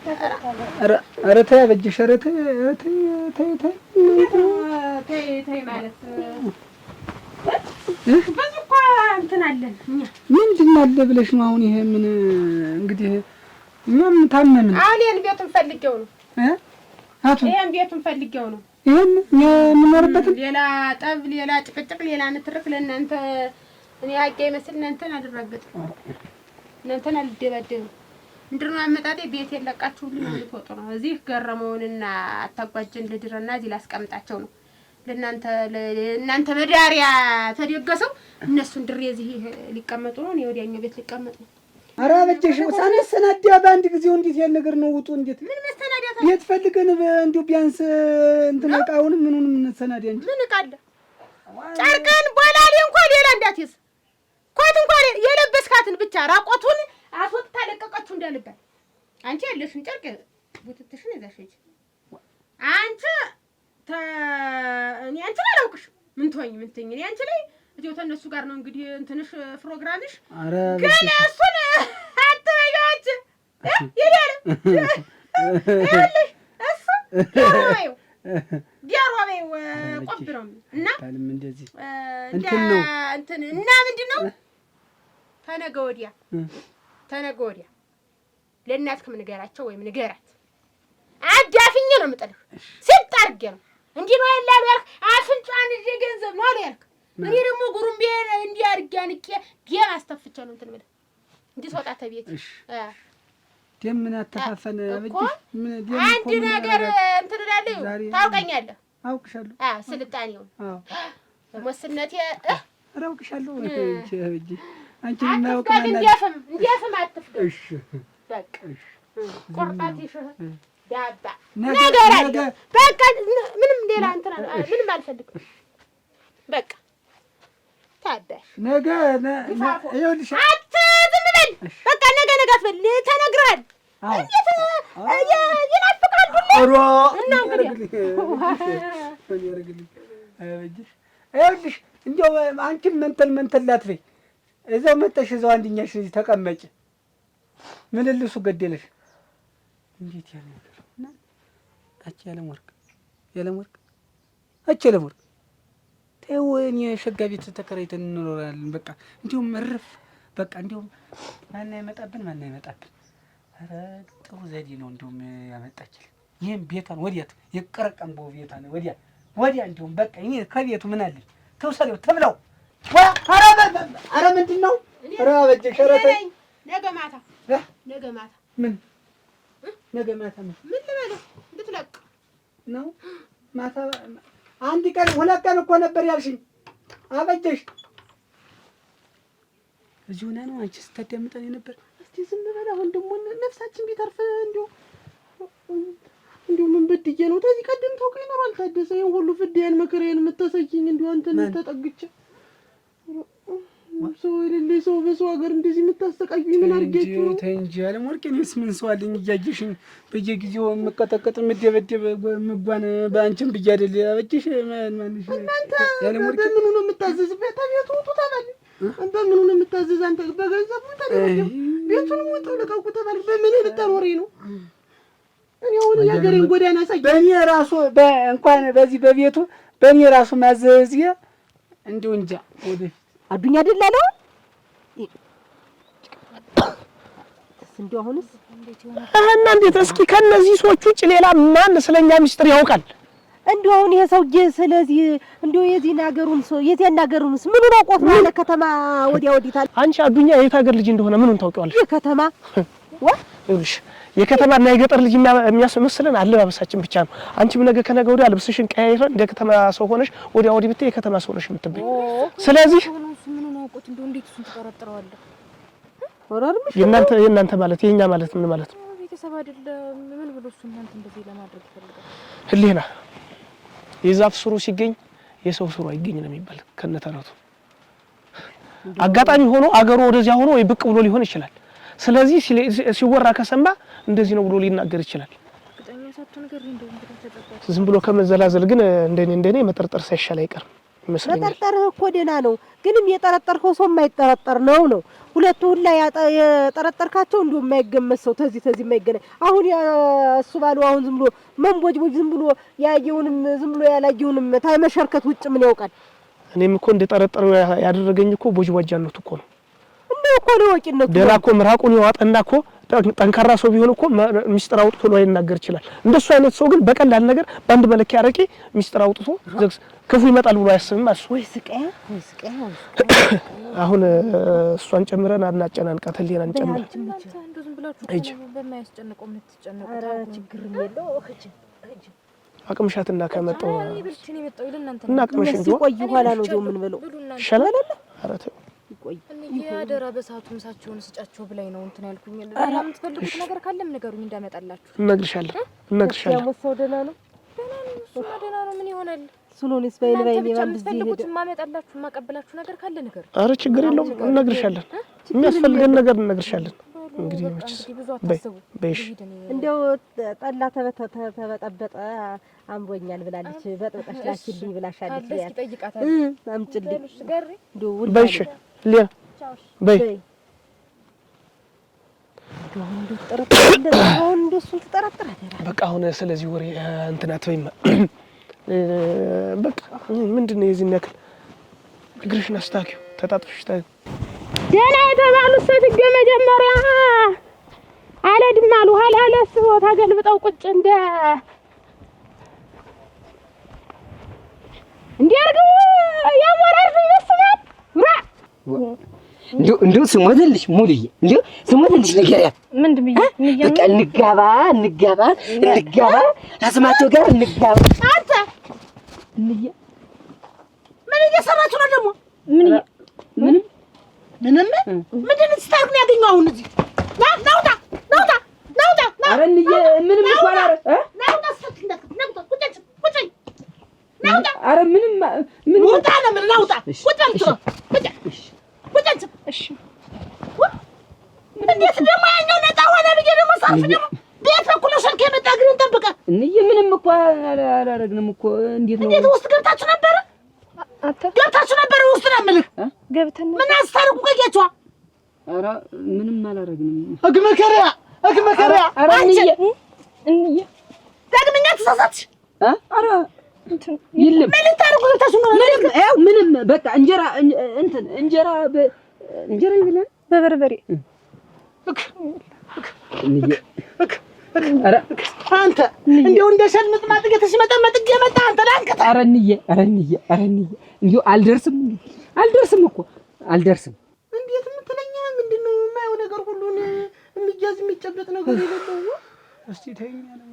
ኧረ ተይ አበጀሽ ኧረ ተይ ማለት ብዙ እኮ እንትን አለን እኛ ምንድን አለ ብለሽ ነው አሁን? ይሄ ምን እንግዲህ እኛም ታመምን። አሁን ይሄን ቤቱን ፈልጌው ነው ይሄን ቤቱን ፈልጌው ነው ይሄን የምኖርበት ሌላ ጠብ፣ ሌላ ጭቅጭቅ፣ ሌላ ንትርክ ለእናንተ እኔ አቄ መስል እናንተን አደረገጥ እናንተን አልደባደብ ምንድን ነው አመጣጤ ቤት የለቃችሁልኝ ልትወጡ ነው። እዚህ ገረመውንና አታጓጀን ልድረና እዚህ ላስቀምጣቸው ነው ለእናንተ መዳሪያ ተደገሰው እነሱን ድሬ እዚህ ሊቀመጡ ነው። እኔ ወዲያኛው ቤት ሊቀመጥ ነው። ኧረ አበጀሽ ሳንሰናዳ በአንድ ጊዜው እንዴት ያለ ነገር ነው? ውጡ እንዴት ምን መሰናዳታ ቤት ፈልገን እንዲሁ ቢያንስ እንትን ዕቃውንም ምኑንም እንሰናዳ እንጂ ምን ዕቃ አለ? ጨርቅን ቦላሌ እንኳን ሌላ እንዳትይዝ ኮት እንኳን የለበስካትን ብቻ ራቆቱን አስወጥታ ለቀቀችው እንዳልባል አንቺ ያለሽን ጨርቅ ቡትትሽን ይዘሽኝ አንቺ እኔ አንቺ ላይ አላውቅሽ ምን ትሆኝ እኔ አንቺ ላይ እዚሁ ተነሱ ጋር ነው እንግዲህ እንትንሽ ፕሮግራምሽ ግን እሱን አትበያች ይላል ያለሽ እሱ ዲያሮቤው ቆብረው እና ታልም እንደዚህ እንትን እና ምንድነው ተነገ ወዲያ ለእናትክም ንገራቸው ወይም ንገራት አዳፍኝ ነው የምጥልህ ሲጥ አድርጌ ነው እንዲህ ነው ያላሉ ያልክ አፍንጫን እዚህ ገንዘብ ነው አሉ ያልክ እኔ ደግሞ ጉሩምቤ እንዲህ አድርጌ አንቄ ደም አስተፍቼ ነው እንትን የምልህ እንዲህ ስወጣ ተቤት ደም ምን አተፋፈን አበጅሽ ምን ደም አንድ ነገር እንትን እላለሁ ታውቀኛለህ አውቅሻለሁ ስልጣኔው ሞስነቴ አውቅሻለሁ እንጂ አበጅሽ አንቺ ማውቅ ማለት እንዲያፍም አትፍደ እሺ በቃ ቆርጣትሽ ዳባ ነገር አለ በቃ ምንም ሌላ እንትን ምንም አልፈልግም በቃ ታባሽ ነገ ይኸውልሽ ዝም በል በቃ ነገ አትበል ተነግረሃል እንዴት ይናፍቃል ሁሉ እና እንግዲህ ይኸውልሽ እንደው አንቺም መንተል ላትበይ እዛው መጣሽ እዛው አንድኛሽ እዚህ ተቀመጭ ምን ልሱ ገደለሽ እንዴት ያለ ነገር እና አቺ ያለም ወርቅ ተይው እኔ ሸጋ ቤት ተከራይተን እንኖራለን በቃ እንዲሁም እርፍ በቃ እንዲሁም ማን አይመጣብን ኧረ ጥሩ ዘዴ ነው እንዲሁም ያመጣችልኝ ይሄን ቤቷን ወዲያት የቀረቀም ቤቷን ወዲያ እንዲሁም በቃ እኔ ከቤቱ ምን አለኝ ተውሰለው ተብለው ኧረ ምንድን ነው ኧረ አበጀሽ ኧረ ተይ ነገ ማታ ምን ነገ ማታ ምን ልበለው እንድትለቅ ነው ማታ አንድ ቀን ሁለት ቀን እኮ ነበር ያልሽኝ አበጀሽ እዚሁ ነው አንቺ ስታዳምጠን ነበር እስቲ ዝም በል አሁን ደግሞ ነፍሳችን ቢተርፍ እንዲሁ ምን በድዬ ነው ተዚህ ቀደም ታውቀኝ ነው አልታደሰ ይሄን ሁሉ ፍዴን መከራዬን የምታሰኪኝ እንዲሁ አንተን ተጠግቼ ሰው የሌለ ሰው በሰው ሀገር እንደዚህ የምታሰቃዩኝ ምን አድርጌችሁ ነው? ተይ እንጂ አለም ወርቄ እኔስ ምን ሰው አለኝ እያየሽኝ በየጊዜው የምቀጠቀጥ የምደበደብ ምጓን በአንቺም ብዬ አይደል አበጀሽ ማንሽ እናንተ በምኑ ነው የምታዘዝ? ቤቱ ውጡ ተባለ በምኑ ነው የምታዘዝ? አንተ በገንዘብ ተደረገ ቤቱን ውጡ ለቀቁ ተባለ በምን ልታኖሪ ነው? እኔ አሁን የሀገሬን ጎዳና ሳይ በእኔ ራሱ እንኳን በዚህ በቤቱ በእኔ ራሱ ማዘዝ እንደው እንጃ ወደፊት አዱኛ አይደል አለው እንደው አሁንስ እንዴት እስኪ ከነዚህ ሰዎች ውጭ ሌላ ማን ስለኛ ሚስጥር ያውቃል? እንደው አሁን ይሄ ሰውዬ ስለዚህ እንደው የዚህን ሀገሩን ሰው የዚያን ሀገሩንስ ምኑን አውቆት ነው ለከተማ ወዲያ ወዲታል? አንቺ አዱኛ የት ሀገር ልጅ እንደሆነ ምኑን ታውቂዋለሽ? የከተማ ይኸውልሽ የከተማና የገጠር ልጅ የሚያስመስለን አለባበሳችን ብቻ ነው። አንቺም ነገ ከነገ ወዲያ ልብስሽን ቀያይረን እንደ ከተማ ሰው ሆነሽ ወዲያ ወዲህ ብትይ የከተማ ሰው ነሽ የምትበይ። ስለዚህ ምኑን አውቆት እንደው እንዴት እሱን ትጠረጥረዋለህ? የእናንተ ማለት የኛ ማለት ምን ማለት ነው? ቤተሰብ አይደለም ምን ብሎ እሱ እናንተ እንደዚህ ለማድረግ ይፈልጋል? ህሊና የዛፍ ስሩ ሲገኝ የሰው ስሩ አይገኝ ነው የሚባል ከነተረቱ። አጋጣሚ ሆኖ አገሩ ወደዚያ ሆኖ ወይ ብቅ ብሎ ሊሆን ይችላል። ስለዚህ ሲወራ ከሰማ እንደዚህ ነው ብሎ ሊናገር ይችላል። ዝም ብሎ ከመዘላዘል ግን እንደኔ መጠርጠር ሳይሻል አይቀርም ይመስለኛል። መጠርጠርህ እኮ ደህና ነው፣ ግንም የጠረጠርከው ሰው የማይጠረጠር ነው። ሁለቱ ሁላ የጠረጠርካቸው እንዲሁ የማይገመት ሰው ተዚህ የማይገናኝ አሁን እሱ ባለው አሁን ዝም ብሎ መንቦጅቦጅ ዝም ብሎ ያየውንም ዝም ብሎ ያላየውንም ታይመሸርከት ውጭ ምን ያውቃል? እኔም እኮ እንደጠረጠረው ያደረገኝ እኮ ቦጅቧጃነቱ እኮ ነው። እንደው እኮ ነው ወቂነቱ ደላ እኮ ምራቁን ይዋጠና እኮ ጠንካራ ሰው ቢሆን እኮ ሚስጥር አውጥቶ ነው ይናገር ይችላል። እንደሱ አይነት ሰው ግን በቀላል ነገር በአንድ መለኪያ አረቄ ሚስጥር አውጥቶ ክፉ ይመጣል ብሎ አያስብም። ወይ ስቃይ አሁን እሷን ጨምረን አናጨናንቃት ህሊናን ጨምረን በማያስጨንቀው የምትጨነቁት ኧረ ችግር የለው እጅ አቅምሻትና ከመጣው እና አቅምሽ እንጂ ቆይ ኋላ ነው ጆ ምን ብለው ሸላለ ኧረ ተው ይቆይ ያደራ በሰዓቱ ምሳቸውን ስጫቸው ብላይ ነው እንትን ያልኩኝ። የምትፈልጉት ነገር ካለም ንገሩኝ እንዳመጣላችሁ። እነግርሻለሁ ያሞሰው ደህና ነው ምን ይሆናል? ሱኖንስ ባይል ባይል የምትፈልጉት ማመጣላችሁ ማቀበላችሁ ነገር ካለ ንገሩ። ኧረ ችግር የለውም እነግርሻለን። የሚያስፈልገን ነገር እነግርሻለን። እንግዲህ በይሽ እንደው ጠላ ተበጠበጠ አምሮኛል ብላለች። በጥብጠሽ ላኪልኝ ብላሻለች። አምጪልኝ በይሽ ሊያ በይ በቃ አሁን ስለዚህ ወሬ እንትን አትበይማ። በቃ ምንድነው የዚህን ያክል እግርሽን አስታኪው ተጣጥፍሽ ታይ ደህና የተባሉት ሴትዮ መጀመሪያ አለድም አሉ ኋላ ለስቦ ታገልብጠው ቁጭ እንዲያርገው ያሞራር ይመስላል። እንዴ ስሞትልሽ ሙሉዬ እንዴ ስሞትልሽ ንገሪያት። ምንድን ብዬ በቃ እንጋባ አስማቸው ጋር እንጋባ። አንተ ምን እየሰራችሁ ነው ደግሞ? ምንድን ስታርግ ነው ያገኘው? አሁን እዚህ ናውጣ ኧረ እንዬ ምንም እኮ አላረ ናውጣ ኧረ ምንም ውጣ ነው ምን ናውጣ ቁጭ እሺ እንዴት ደግሞ ያኛው ነጣ ሆነ ብዬ ደግሞ ሳልፍ ደግሞ ቤት በኩል ስልክ የመጣ ግን እንጠብቀ እንዬ ምንም እኮ አላረግንም እኮ። እንዴት ውስጥ ገብታችሁ ነበር? ውስጥ ነው የምልህ ገብተን ምን አስታርቁ ቆያችኋ? ኧረ ምንም አላረግንም። እግመከሪያ ኧረ እንዬ ደግመኛ ተሳሳትሽ። ኧረ ይልም ምን ታርቁ ገብታችሁ ነው? ምንም በቃ እንጀራ ይብላል በበርበሬ እንዬ ኧረ አንተ እንደው እንደሸልምጥ ማጥገትሽ መጠመጥ የመጣ አንተ ላንከታ። ኧረ እንዬ እንዴው አልደርስም እኮ አልደርስም። እንዴት የምትለኛ ምንድነው? የማየው ነገር ሁሉን የሚያዝ የሚጨበጥ ነገር የሌለው። እስቲ ተይኝ ነው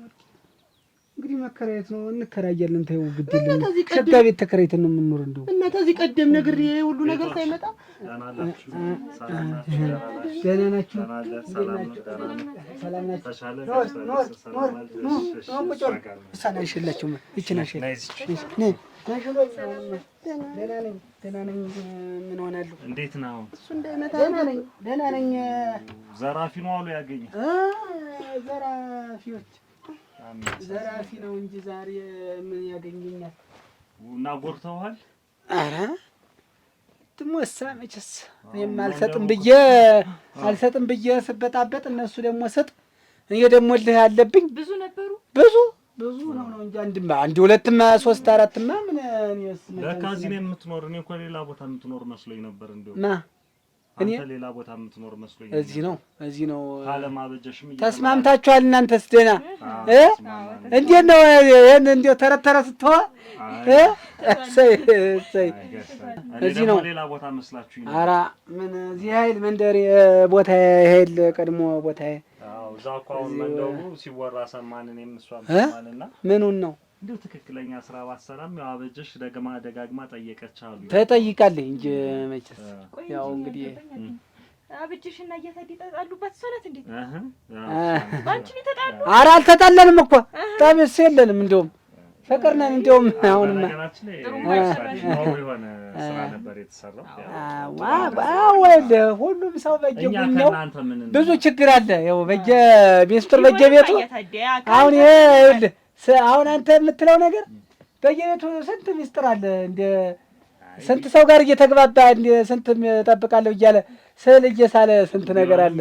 እንግዲህ መከራየት ነው እንከራያለን። ተይው ግድ የለም ሸጋ ቤት ተከራይተን ነው የምንኖር። እንደው እና ተዚህ ቀደም ነገር ሁሉ ነገር ሳይመጣ ደህና ናችሁ? ሰላም ናችሁ? ሰላም ደህና ነኝ። ምን ሆናለሁ? እንዴት ነው? እሱ እንዳይመታ ደህና ነኝ። ዘራፊ ነው አሉ ያገኘ ዘራፊ ነው እንጂ ዛሬ ምን ያገኘኛል? እና ጎርተውሃል? ኧረ ትሞሳ መቼስ እኔም አልሰጥም ብዬ ስበጣበጥ እነሱ ደግሞ ስጥ እኔ ደግሞ ልህ አለብኝ። ብዙ ነበሩ ብዙ ነው እንጂ አንድ ሁለትማ ሶስት አራትማ ምን እኔስ ለካ እዚህ ነው የምትኖር። እኔ እኮ ሌላ ቦታ የምትኖር መስሎኝ ነበር። እንደው እኔ ሌላ ቦታ የምትኖር መስሎኝ። እዚህ ነው ካለማበጀሽም ተስማምታችኋል እናንተስ? ደህና እንዴት ነው ይሄን እንደው ተረተረ ስትዋ እሰይ እዚህ ነው ሌላ ቦታ መስላችሁኝ? ኧረ ምን እዚህ ኃይል መንደር ቦታ ኃይል ቀድሞ ቦታ እዛው እኮ አሁን መንደሩ ሲወራ ሰማን። እኔም እሷም ሰማንና ምኑን ነው እንደው ትክክለኛ ስራ ባሰራም ያው አበጀሽ ደጋግማ ጠየቀች አሉ። ተጠይቃለህ እንጂ መቼስ ያው እንግዲህ አበጀሽና እየተጣሉባት ሰላት እንዴ? ባንቺ ተጣሉ? ኧረ አልተጣለንም እኮ ጠብስ የለንም። እንደውም ፍቅር ነን። እንደውም አሁንማ ሁሉም ሰው በየጉኛው ብዙ ችግር አለ። ያው በየሚስጥር በየቤቱ አሁን ይሄ አሁን አንተ የምትለው ነገር በየቤቱ ስንት ሚስጥር አለ። እንደ ስንት ሰው ጋር እየተግባባ እንደ ስንት እጠብቃለሁ እያለ ስዕል እየሳለ ስንት ነገር አለ።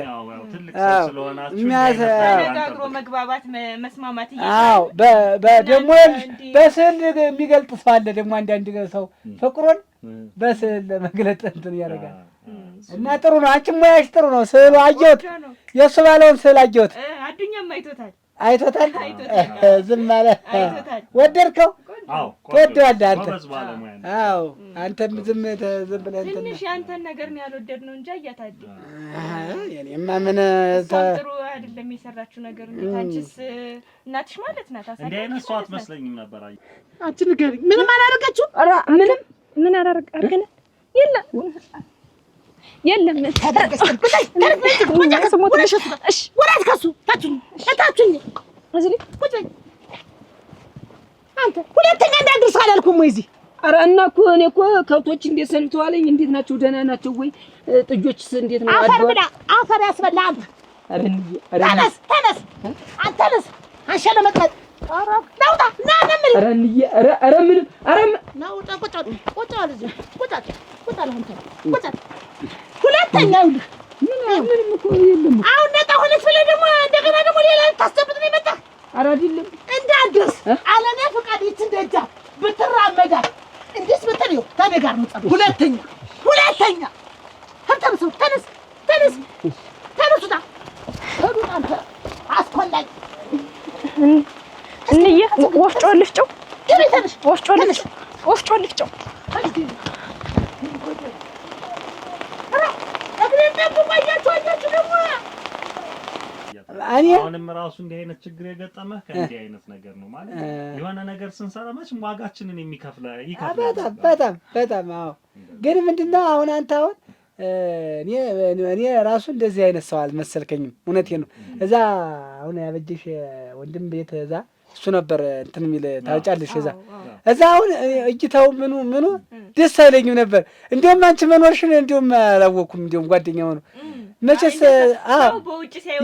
ተነጋግሮ መግባባት መስማማት ደግሞ በስዕል የሚገልጥ ሰው አለ። ደግሞ አንዳንድ ሰው ፍቅሩን በስዕል ለመግለጥ እንትን ያደርጋል። እና ጥሩ ነው። አንቺም ሙያሽ ጥሩ ነው። ስዕሉ አየሁት፣ የእሱ ባለውን ስዕል አየሁት። አዱኛም አይቶታል። ዝም አለ። ወደድከው? ትወደዋለህ አንተ? አዎ አንተም ዝም ብለህ እንትን ትንሽ ያንተን ነገር ነው ያልወደድነው እንጂ አያታድ የኔማ ምን ጥሩ አይደለም የሰራችው ነገር። አንቺስ እናትሽ ማለት ናት። እንዴ አይነት ሰው አትመስለኝም ነበር። አንቺ ንገሪኝ፣ ምንም አላደረገችው? ኧረ ምን አደረገ? የለም አንተ ሁለተኛ እንዳትደርስ አላልኩም ወይ እዚህ? ኧረ እና እኮ እኔ እኮ ከብቶች እንዴት ሰንተዋለኝ? እንዴት ናቸው? ደህና ናቸው ወይ? ጥጆችስ እንዴት ነው? አፈር ብላ አፈር ያስበላ አንተ። ተነስ አንተ ተነስ። አንሸለመጥመጥ ናውጣ ና ነምል ኧረ ምንም ናውጣ ቁጭ አለ እዚህ ቁጭ አለ አንተ ቁጭ ሁለተኛ ይኸውልህ ምንም እኮ የለም። አሁን ነጣ ሆነች ብለህ ደግሞ እንደገና ደግሞ ሌላ ታስጨብጥ ነው የመጣህ? ኧረ አይደለም እንዳትደርስ አለኔ ፈቃድ ይችን ደጃ ብትራመዳት እንዴት ብትል ታኔ ጋር ነው ጸብ። ሁለተኛ ተነሱታ ሄዱን አንተ አስኮላኝ እንዬ ወፍጮ ልፍጨው ወፍጮ ልፍጨው አሁንም ራሱ እንዲህ አይነት ችግር የገጠመህ ከእንዲህ አይነት ነገር ነው ማለት የሆነ ነገር ስንሰራ መቼም ዋጋችንን ይከፍላል። በጣም አዎ። ግን ምንድነው አሁን አንተ አሁን እኔ ራሱ እንደዚህ አይነት ሰው አልመሰልከኝም። እውነቴን ነው። እዛ አሁን ያበጀሽ ወንድም ቤት እዛ እሱ ነበር እንትን የሚል ታውጫለሽ። እዛ አሁን እጅታው ምኑ ደስ አይለኝም ነበር። እንደውም አንቺ መኖርሽን እንደውም አላወኩም። እንደውም ጓደኛው ነው መቼስ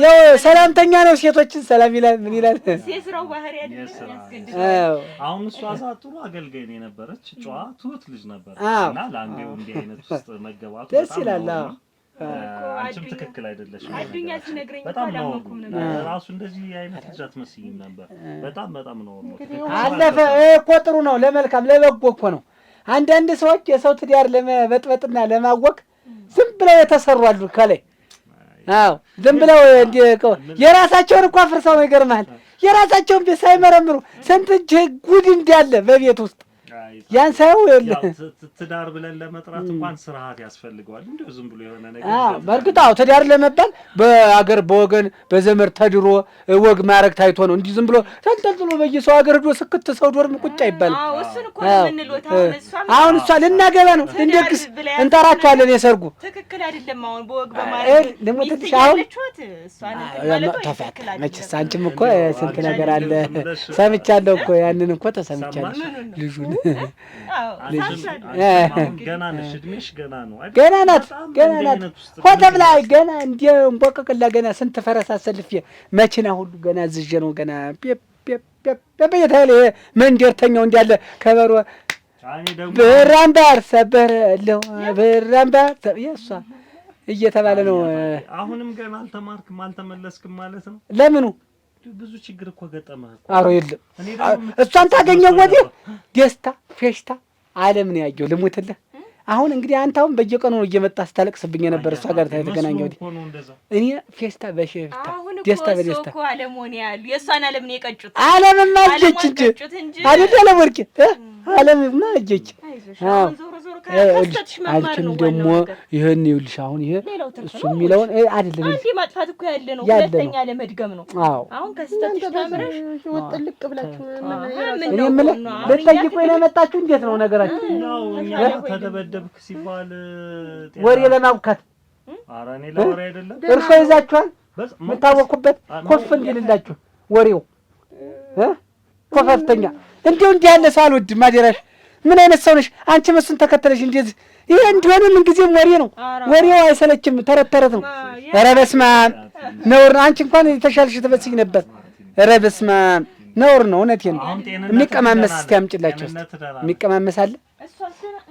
ያው ሰላምተኛ ነው። ሴቶችን ሰላም ይላል ምን ይላል። የስራው ባህሪ አይደለም ያስገድዳል። አሁን እሷ ሳጥሩ አገልጋይ ነው የነበረች ጨዋ ትሁት ልጅ ነበር እና ለአንዴው እንዲህ አይነት ውስጥ መገባቱ ደስ ይላል። አንቺም ትክክል አይደለሽም። አዱኛ ሲነግረኝ አላመንኩም ነበር። ራሱ እንደዚህ አይነት ልጅ አትመስይም ነበር። በጣም ነው አለፈ እኮ ጥሩ ነው። ለመልካም ለበጎ እኮ ነው። አንዳንድ ሰዎች የሰው ትዳር ለመበጥበጥና ለማወቅ ዝም ብለው የተሰሩ አሉ ከላይ። አዎ ዝም ብለው የራሳቸውን እኮ አፍርሰው ነው። ይገርምሃል። የራሳቸውን ቤት ሳይመረምሩ ስንት ጉድ እንዳለ በቤት ውስጥ ያን ሳይው ትዳር ብለን ለመጥራት እንኳን ስርዓት ያስፈልገዋል። እንደው ዝም ብሎ የሆነ ነገር በእርግጥ ትዳር ለመባል በአገር በወገን በዘመድ ተድሮ ወግ ማረግ ታይቶ ነው። እንዲህ ዝም ብሎ ተንጠልጥሎ በየሰው ሀገር ሄዶ ስክት ሰው ዶርም ቁጭ አይባልም። እሱን እኮ ምንሎት አሁን እሷ ልናገባ ነው ልንደግስ እንጠራቸዋለን። የሰርጉ ትክክል አይደለም። አሁን በወግ በማረግ ደግሞ ትንሽ አሁን ተፈታ መችስ አንቺም እኮ ስንት ነገር አለ ሰምቻለሁ እኮ ያንን እኮ ተሰምቻለሁ ልጁን ገና ነሽ፣ እድሜሽ ገና ነው። ገና ናት ሆተም ላይ ገና እንደ እንቦቅቅላ ገና ስንት ፈረስ አሰልፌ መኪና ሁሉ ገና ዝዤ ነው ገና በየታለ መንደርተኛው እንዳለ ከበሮ ብራምባር ሰበረለው ብራምባር የእሷ እየተባለ ነው። አሁንም ገና አልተማርክም አልተመለስክም ማለት ነው። ለምኑ ብዙ ችግር እኮ ገጠመህ እኮ። ኧረ የለም እሷን ታገኘው ወዲህ ደስታ ፌሽታ ዓለም ነው ያየው። ልሙትልህ አሁን እንግዲህ አንተ አሁን በየቀኑ ነው እየመጣ ስታለቅስብኝ ነበር እሷ ጋር ተገናኘው ወዲህ እኔ ፌሽታ በፌሽታ ደስታ በደስታ እኮ ዓለም ሆነ ያሉ የእሷን ዓለም ነው የቀጩት። ዓለምማ አጀች እንጂ አይደለ ወርቂ ዓለምማ አጀች። አንቺም ደግሞ ይሄን ይኸውልሽ አሁን ይሄ እሱ የሚለውን አይደለም አንዴ ማጥፋት እኮ ያለ ነው። ሁለተኛ ለመድገም ነው። አሁን ከስተትሽ ተምረሽ ወጥልቅ ብላችሁ እኔ የምልህ ልትጠይቁኝ ነው የመጣችሁ? እንዴት ነው ነገራችሁ? ተደበደብክ ሲባል ወሬ ለማብካት ኧረ እኔ ለወሬ አይደለም እርሶ ይዛችኋል የምታወቁበት ኮፍ እንዲልላችሁ ወሬው ኮፈፍተኛ እንደው እንዲህ ያለ ሰው አልወድም። አደራሽ ምን አይነት ሰው ነሽ አንቺ? መስን ተከተለሽ እንደዚህ ይሄ እንዲሆነ ምን ጊዜም ወሬ ነው። ወሬው አይሰለችም፣ ተረት ነው። ኧረ በስመ አብ ነውር። አንቺ እንኳን የተሻልሽ ትመስይ ነበር። ኧረ በስመ አብ ነውር ነው። እውነቴን ነው። የሚቀማመስ እስኪ አምጪላቸው። የሚቀማመስ አለ?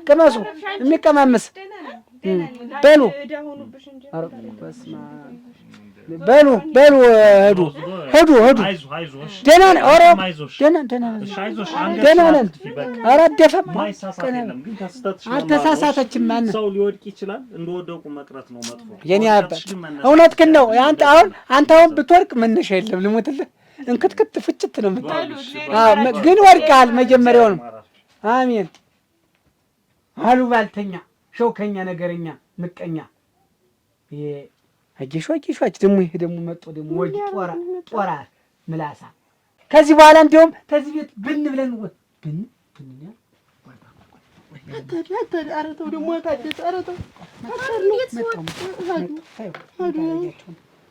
ቅመሱ። የሚቀማመስ በሉ በሉ በሉ ሂዱ። ደህና ነን። ኧረ ደህና ነን። ኧረ አደፈም አልተሳሳተችም። ማንም ሰው ሊወድቅ ይችላል። እንደወደቁ መቅረት ነው መጥፎ። የኔ አባት እውነትህን ነው። አንተ አሁን ብትወድቅ መነሻ የለም። ልሞትልህ እንክትክት ፍጭት ነው የምትለው። ግን ወድቀሃል መጀመሪያውንም። አሜን አሉባልተኛ፣ ሸውከኛ፣ ነገረኛ፣ ምቀኛ አጌሾች ደግሞ ይሄ ደግሞ መጥቶ ደግሞ ወጅ ጦራ ምላሳ። ከዚህ በኋላ እንደውም ከዚህ ቤት ብን ብለን ብን አረተው ደግሞ ታደሰ አረተው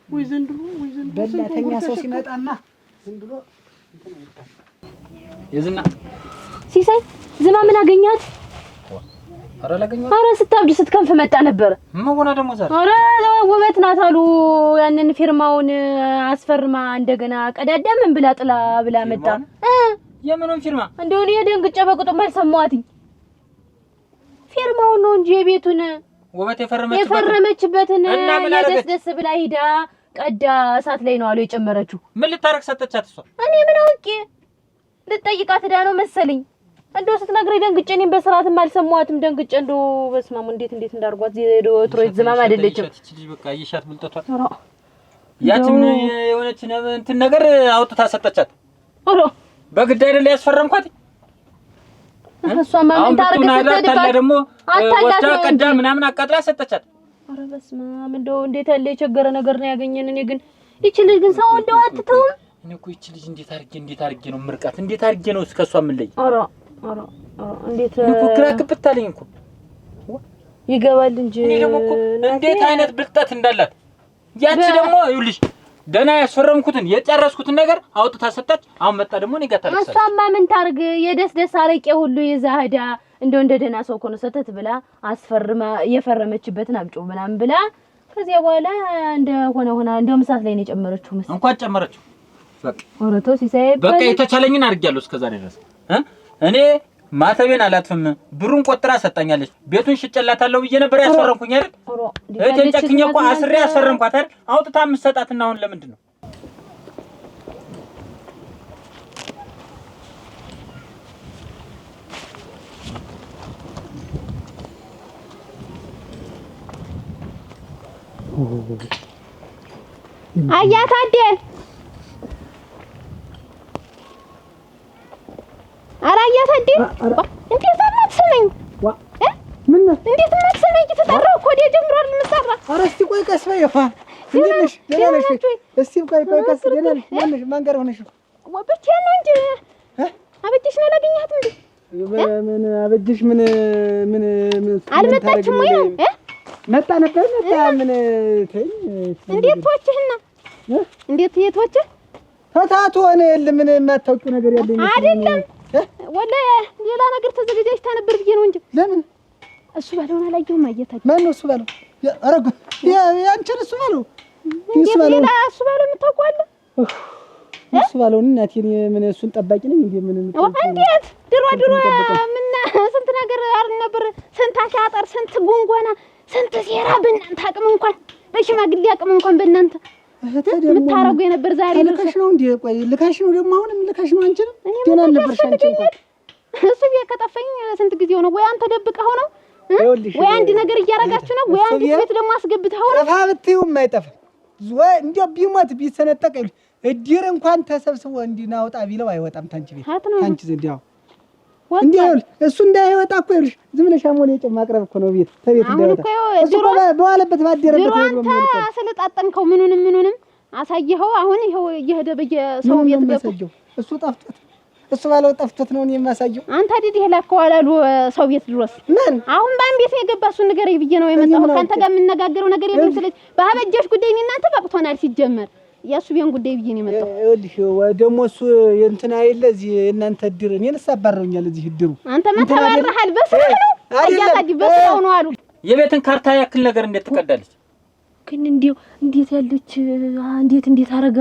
ወይ ዘንድሮ በላተኛ ሰው ሲመጣማ ዝም ብሎ የዝና ሲሳይ ዝማ ምን አገኛት? ኧረ ስታብድ ስትከንፍ መጣ ነበር። ምን ሆነ ደግሞ ዛሬ? ኧረ ውበት ናት አሉ። ያንን ፊርማውን አስፈርማ እንደገና ቀዳዳ ምን ብላ ጥላ ብላ መጣ። የምኑን ፊርማ? እንደው እኔ ደንግጬ በቁጥም አልሰማኋትኝ። ፊርማውን ነው እንጂ የቤቱን ውበት የፈረመችበትን ደስ ብላ ሂዳ ቀዳ እሳት ላይ ነው አሉ የጨመረችው። ምን ልታረግ ሰጠቻት እሷ? እኔ ምን አውቄ ልጠይቃት ዳ ነው መሰለኝ። እንደው ስትነግረኝ ደንግጬ እኔም በስርዓትም አልሰማኋትም። ደንግጬ እንደው በስማሙ እንዴት እንዳርጓት ትሮይት ዝማም አይደለችም። እቺ ልጅ በቃ ይሻት ብልጠቷል። ያቺም የሆነች እንትን ነገር አውጥታ ሰጠቻት። ኦሮ በግድ አይደለ ያስፈረምኳት። እሷማ ምን ታርግ ስትደባል ደግሞ ወጣ ቀዳ ምናምን አቃጥላ ሰጠቻት። ኧረ በስማም እንደው እንዴት ያለ የቸገረ ነገር ነው ያገኘን። እኔ ግን ይቺ ልጅ ግን ሰው እንደው አትተውም። እኔ እኮ ይቺ ልጅ እንዴት አርጌ ነው ምርቃት? እንዴት አርጌ ነው እስከሷ ምን ለይ? ኧረ እንዴት እኮ ግራ ክብታለኝ እኮ ይገባል እንጂ እኔ ደግሞ እኮ እንዴት አይነት ብልጠት እንዳላት። ያቺ ደግሞ ይኸውልሽ ደህና ያስፈረምኩትን የጨረስኩትን ነገር አውጥታ ሰጣች። አሁን መጣ ደግሞ እኔ ጋር ታለቅሳለች። እሷማ ምን ታርግ? የደስ አረቄ ሁሉ ይዛ ሄዳ እንደው እንደ ደህና ሰው ኮነ ሰተት ብላ አስፈርማ የፈረመችበትን አብጮ ምናምን ብላ ከዚያ በኋላ ሆና እንደውም እሳት ላይ ነው የጨመረችው መሰለኝ። እንኳን ጨመረችው። በቃ ወረቶ ሲሳይ በቃ የተቻለኝን አድርጊያለሁ እስከዛሬ ድረስ እኔ ማተቤን አላጥፍም። ብሩን ቆጥራ ሰጣኛለች። ቤቱን ሽጨላታለሁ ብዬ ነበር ያስፈረምኩኝ አይደል? እቴን ጨክኜ እኮ አስሬ ያስፈረምኳት አይደል? አውጥታ የምትሰጣትና አሁን ለምንድን ነው? አያታዴ አራያታዴ እንዴት አትሰማኝ? ምን ነው እንዴት አትሰማኝ? ተጠራው እኮ ወዲያ ጀምሯል የምሰራ። ኧረ እስቲ ቆይ ቀስ በይ። እንዴት ነሽ? ደህና ነሽ? እስቲ ቆይ ቀስ ደህና ነሽ? ማነሽ? ማን ጋር ሆነሽ ነው? ብቻዬን ነው እንጂ አበጅሽን አላገኘሃትም እንዴ? ምን አበጅሽ? ምን አልመጣችም ወይ? መጣ ነበር መጣ። ምን ተይ እንዴት ወጭህና እንዴት የትወጭህ ፈታቶ ነው የለም። ምን የማታውቂው ነገር ያለኝ አይደለም። ወላሂ ሌላ ነገር ተዘጋጅታ ነበር ብዬ ነው እንጂ ለምን እሱ ባለውን አላየሁም። አየታችሁ ማን ነው እሱ ባለው? አረጋ ያንቺን እሱ ባለው ሌላ እሱ ባለው የምታውቀው አለ? እሱ ባለው እናቴ ምን እሱን ጠባቂ ነኝ እንዴ? ምን እንዴት ድሮ ምን ስንት ነገር አርን ነበር። ስንት አሻጠር፣ ስንት ጉንጓና፣ ስንት ሴራ በእናንተ አቅም እንኳን በሽማግሌ አቅም እንኳን በእናንተ ምታረጉ የነበር ዛሬ ልካሽ ነው እንዴ? ቆይ ልካሽ ነው ደግሞ አሁንም ልካሽ ነው አንቺ? ደህና ነበርሽ አንቺ እንኳን እሱ ቤት ከጠፋኝ ስንት ጊዜው ነው? ወይ አንተ ደብቀኸው ነው ወይ አንድ ነገር እያረጋችሁ ነው ወይ አንድ ቤት ደግሞ አስገብተኸው ነው? ጠፋ ብትይውም አይጠፋም። ወይ እንዴ ቢሞት ቢሰነጠቅ እድር እንኳን ተሰብስቦ እንዲናውጣ ቢለው አይወጣም። ታንቺ ቤት ታንቺ ዘንድ ያው እንዴ እሱ እንዳይወጣ እኮ ይልሽ ዝም ብለሽ አሞሌ ጭም ማቅረብ እኮ ነው። ቤት ተቤት እንዳይወጣ እሱ በዋለበት ባደረበት ነው ነው። አንተ ስለጣጠንከው ምኑንም አሳየኸው። አሁን ይሄው እየሄደ በየሰው ቤት ገብቶ እሱ ጠፍቶት እሱ ባለው ጠፍቶት ነው እኔ የማሳየው። አንተ አይደል ይላከው አላሉ ሰው ቤት ድረስ ምን አሁን ባን ቤት ነው የገባ። እሱ ነገር ብዬ ነው የመጣው። ካንተ ጋር የምነጋገረው ነገር የለም። ስለዚህ ባበጀሽ ጉዳይ እናንተ በቅቶናል። ሲጀመር የእሱ ቢሆን ጉዳይ ብዬ ነው የመጣው። ይኸውልሽ ደግሞ እሱ እንትን አይደለ እዚህ እናንተ እድር እኔንስ አባረውኛል እዚህ እድሩ። አንተማ ተባረሃል። በስራው ነው አያታጅ በስራው ነው አሉ። የቤትን ካርታ ያክል ነገር እንዴት ትቀዳለች? ግን እንዴት ያለች እንዴት አረጋ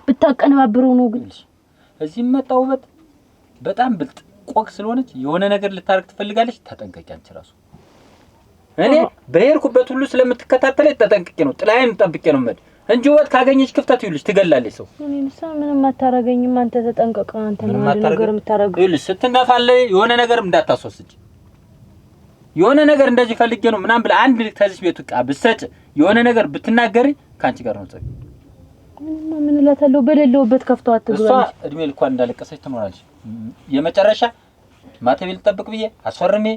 ብታቀነባብረው ነው ግን እዚህ መጣውበት በጣም ብልጥ ቆቅ ስለሆነች የሆነ ነገር ልታረግ ትፈልጋለች። ተጠንቀቂ አንቺ ራሱ። እኔ በሄድኩበት ሁሉ ስለምትከታተለኝ ተጠንቅቄ ነው ጥላዬን ጠብቄ ነው መድ እንጂ ወጥ ካገኘች ክፍተት ይልሽ ትገላለች ሰው። እኔንሳ ምንም አታረገኝም። አንተ ተጠንቀቅ። አንተ ነው ነገር የምታረገው። ይልሽ ስትነፋለይ የሆነ ነገር እንዳታስወስጂ። የሆነ ነገር እንደዚህ ፈልጌ ነው ምናምን ብለ አንድ ተዚህ ቤት ዕቃ ብትሰጭ የሆነ ነገር ብትናገሪ ካንቺ ጋር ነው ጸጥ። ምን እላታለሁ በሌለውበት ከፍተው አትግባ። እሷ እድሜ ልኳን እንዳለቀሰች ትኖራለች። የመጨረሻ ማተቤል ተጠብቅ ብዬ አስፈርሜ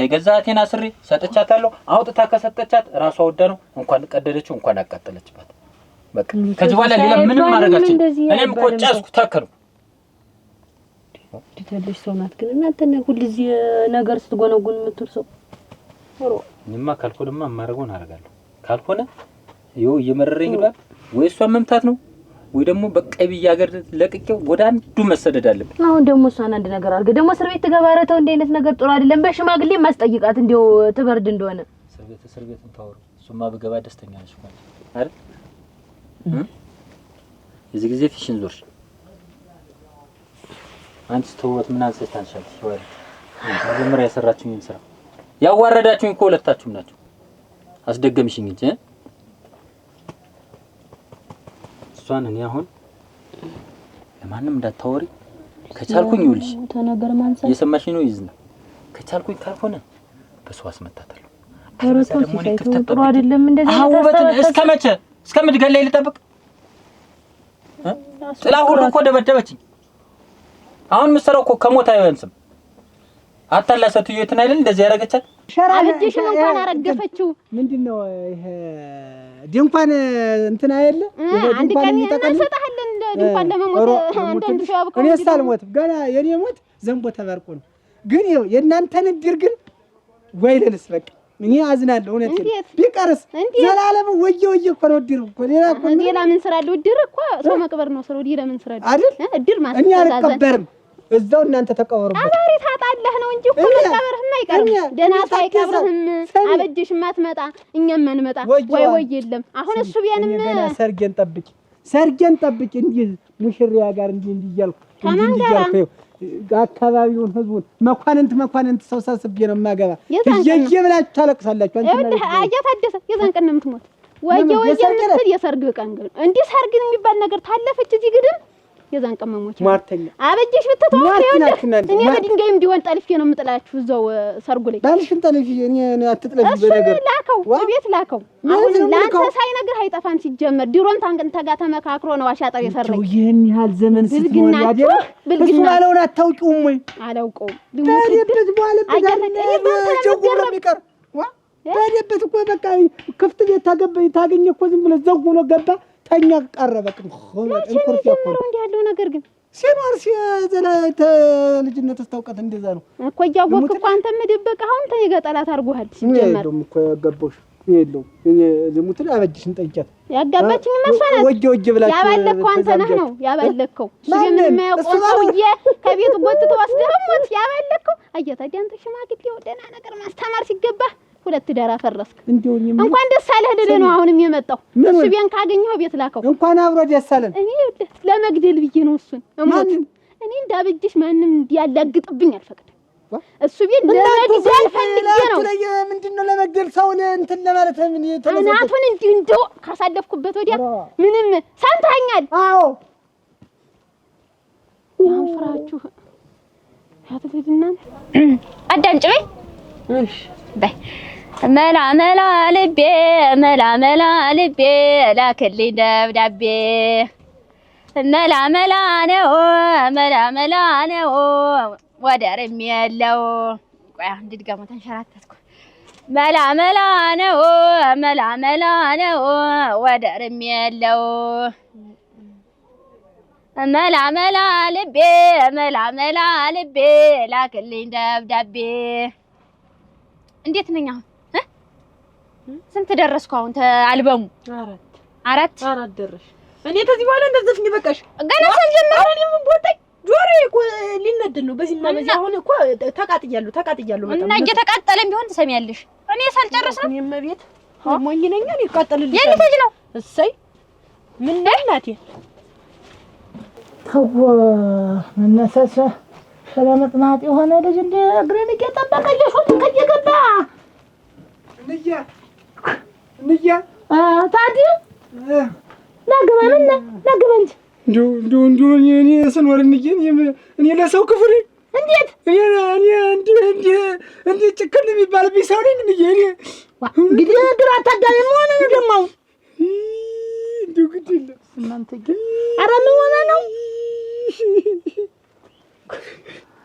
ገዛቴን አስሪ ሰጠቻታለሁ። አውጥታ ከሰጠቻት ራሷ ወዳ ነው እንኳን ቀደደችው እንኳን አቃጠለችባት። በቃ ከዚህ በኋላ ሌላ ምንም ማረጋችን እኔም ቆጫስኩ ተከሩ። ትተልሽ ሰው ናት ግን እናንተ ሁልጊዜ ነገር ስትጎነጉን የምትርሰው እኔማ ካልኩልማ ማረጋውን አረጋለሁ። ካልሆነ ይኸው እየመረረኝ ነው ወይ እሷ መምታት ነው ወይ ደግሞ በቃይ ቢያገር ለቅቄው ወደ አንዱ መሰደድ አለብኝ። አሁን ደግሞ እሷን አንድ ነገር አድርገ ደግሞ እስር ቤት ትገባረተው እንደ አይነት ነገር ጥሩ አይደለም። በሽማግሌ ማስጠይቃት እንደው ትበርድ እንደሆነ እስር ቤትን ታወሩ። እሱማ በገባ ደስተኛ ነሽ ማለት አይደል? እዚህ ጊዜ ፊሽን ዞርሽ አንቺ ተወት ምን አንሰሽ ታንሻለሽ ወይ መጀመሪያ ያሰራችሁኝ ስራ ያዋረዳችሁኝ እኮ ሁለታችሁም ናችሁ። አስደገምሽኝ እንጂ እሷን እኔ አሁን ለማንም እንዳታወሪ ከቻልኩኝ ይውልሽ ተናገር ማንሳት እየሰማሽ ነው ይዝና ከቻልኩኝ ካልሆነ በሰው አስመታታለሁ። አረቶ ሲፈይቶ ጥሩ አይደለም እንደዚህ አውበትን እስከመቼ እስከምትገለይ ልጠብቅ? ጥላ ሁሉ እኮ ደበደበችኝ። አሁን ምሰራው እኮ ከሞት አይወንስም። አታላሰትዩ የትን አይደል እንደዚህ ያረጋቻት አብጅሽን እንኳን አረገፈችው። ምንድነው ይሄ ድንኳን እንትን አይደለ? አንድ ቀን እንሰጣለን ድንኳን ለመሞት አንድ ሻብከው እኔ ሳልሞት ገና የኔ ሞት ዘንቦ ተባርቆ ነው። ግን ይኸው የእናንተን እድር ግን ወይለልስ በቃ እኔ አዝናለሁ። እውነት ቢቀርስ ዘላለም ወየ እኮ ነው እድር እኮ ሌላ ምን ስራ አለው? እድር እኮ ሰው መቅበር ነው ስራው። ሌላ ምን ስራ አለው አይደል? እድር ማለት እኛ አልቀበርም እዛው እናንተ ተቀበሩበት። አባሪ ታጣለህ ነው እንጂ እኮ መቀበርህም አይቀርም። ደህና ሳይቀብርህም አበጅሽም አትመጣ እኛም አንመጣ ወይ የለም። አሁን እሱ ቢያንም ገና ሰርጌን ጠብቂ እንጂ ሙሽሪያ ጋር እንጂ እያልኩ አካባቢውን ህዝቡን መኳንንት ሰው ሰብስቤ ነው የማገባ። ብላችሁ ታለቅሳላችሁ። አንተ አያታደሰ የዛን ቀን ነው የምትሞት። ወየ ምትል የሰርግ ቀን ግን እንዲህ ሰርግ የሚባል ነገር ታለፈች እዚህ ግድም የዛን ቀን መሞቻ ማርተኛ አበጅሽ ብትተው እኔ በድንጋይም ቢሆን ጠልፌ ነው የምጥላችሁ እዛው ሰርጉ ላይ ባልሽን ጠልፌ እኔ አትጥለፊ በነገር ላከው ቤት ላከው። አሁን ላንተ ሳይነግር አይጠፋም። ሲጀመር ድሮን ታንቀንተጋ ተመካክሮ ነው አሻጠር የሰረኝ። ይሄን ያህል ዘመን ስትኖር ያደረ ብልግና አለውን አታውቂውም ወይ? አላውቀውም። በደበት በኋላ በጀጉር የሚቀር በደበት እኮ በቃ ክፍት ቤት ታገኘ እኮ ዝም ብሎ ዘው ብሎ ገባ ተኛ ቀረበቅ እንኩርት ያቆም እንዴ ያለው ነገር ግን ሲኖር ሲዘላተ ልጅነት ተስተውቀት እንደዛ ነው እኮ ያወቅ እኮ አንተ መደበቅ አሁን ተይ ገጠላት አርጎሃል። ሲጀመር ነው እኮ ያጋባሽ የለው እኔ ዝሙትን አበጅሽን ጠይቂያት ያጋባችኝ መስዋዕት ወጀ ብላችሁ ያባለከው አንተ ነህ ነው ያባለከው። ምን የማያውቀው ሰውዬ ከቤቱ ጎትቶ ወስደህሞት ያባለከው አየታ ዲያንተ ሽማግሌ ወደና ነገር ማስተማር ሲገባ ሁለት ዳራ ፈረስክ። እንኳን ደስ አለህ ልልህ ነው አሁንም የመጣው። እሱ ቢያን ካገኘው ቤት ላከው። እንኳን አብሮ ደስ አለን። እኔ ለመግደል ብዬ ነው እሱን እሞት እኔ እንዳበጅሽ ማንንም እንዲያላግጥብኝ አልፈቅድም። እሱ ቢን ለመግደል ፈልጌ ነው። ምንድነው ለመግደል ሰውን እንትን ለማለት ምን ተነሳተ እናቱን እንደው ካሳለፍኩበት ወዲያ ምንም ሰምታኛል። አዎ ያን ፍራችሁ ያተፈድና አዳምጪ በይ እሺ በይ መላ ልቤ ላክልኝ ደብዳቤ መላ ነው ወደርም የለው። ቆይ አንድ ድጋማ ተንሸራተትኩ። መላ ነው ወደርም የለው። መላ ልቤ ላክልኝ ደብዳቤ። እንዴት ነኝ አሁን? ስንት ደረስኩ አሁን? አልበሙ አራት ደረሽ። እኔ ከዚህ በኋላ እንደዘፍኝ በቃሽ። ገና ሳልጀምር እኔ ምን ቦታኝ ጆሮዬ እኮ ሊነድን ነው። በዚህና በዚህ አሁን እኮ ተቃጥያለሁ በጣም እና እየተቃጠለም ቢሆን ትሰሚያለሽ። እኔ ሳልጨርስ ነው እኔም ቤት ሞኝ ነኝ። እኔ ይቃጠልልኝ የኔ ልጅ ነው። እሰይ ምን ነው እናቴ ተው መነሰሰ ስለመጥናት የሆነ ልጅ እንደ እግሬን እየጠበቀ እየሾት ከየገባ እንያ ታዲያ ናግበን እንጂ እንዲሁ እኔ ስኖር እኔ ለሰው ክፍል እንዴት እንዴ ጭክን የሚባልብኝ ሰው ነኝ። እንግዲህ ግራ አታጋቢ መሆን ነው ደግሞ እንዲሁ ግድ የለም እናንተ ግን ኧረ ምን ሆነ ነው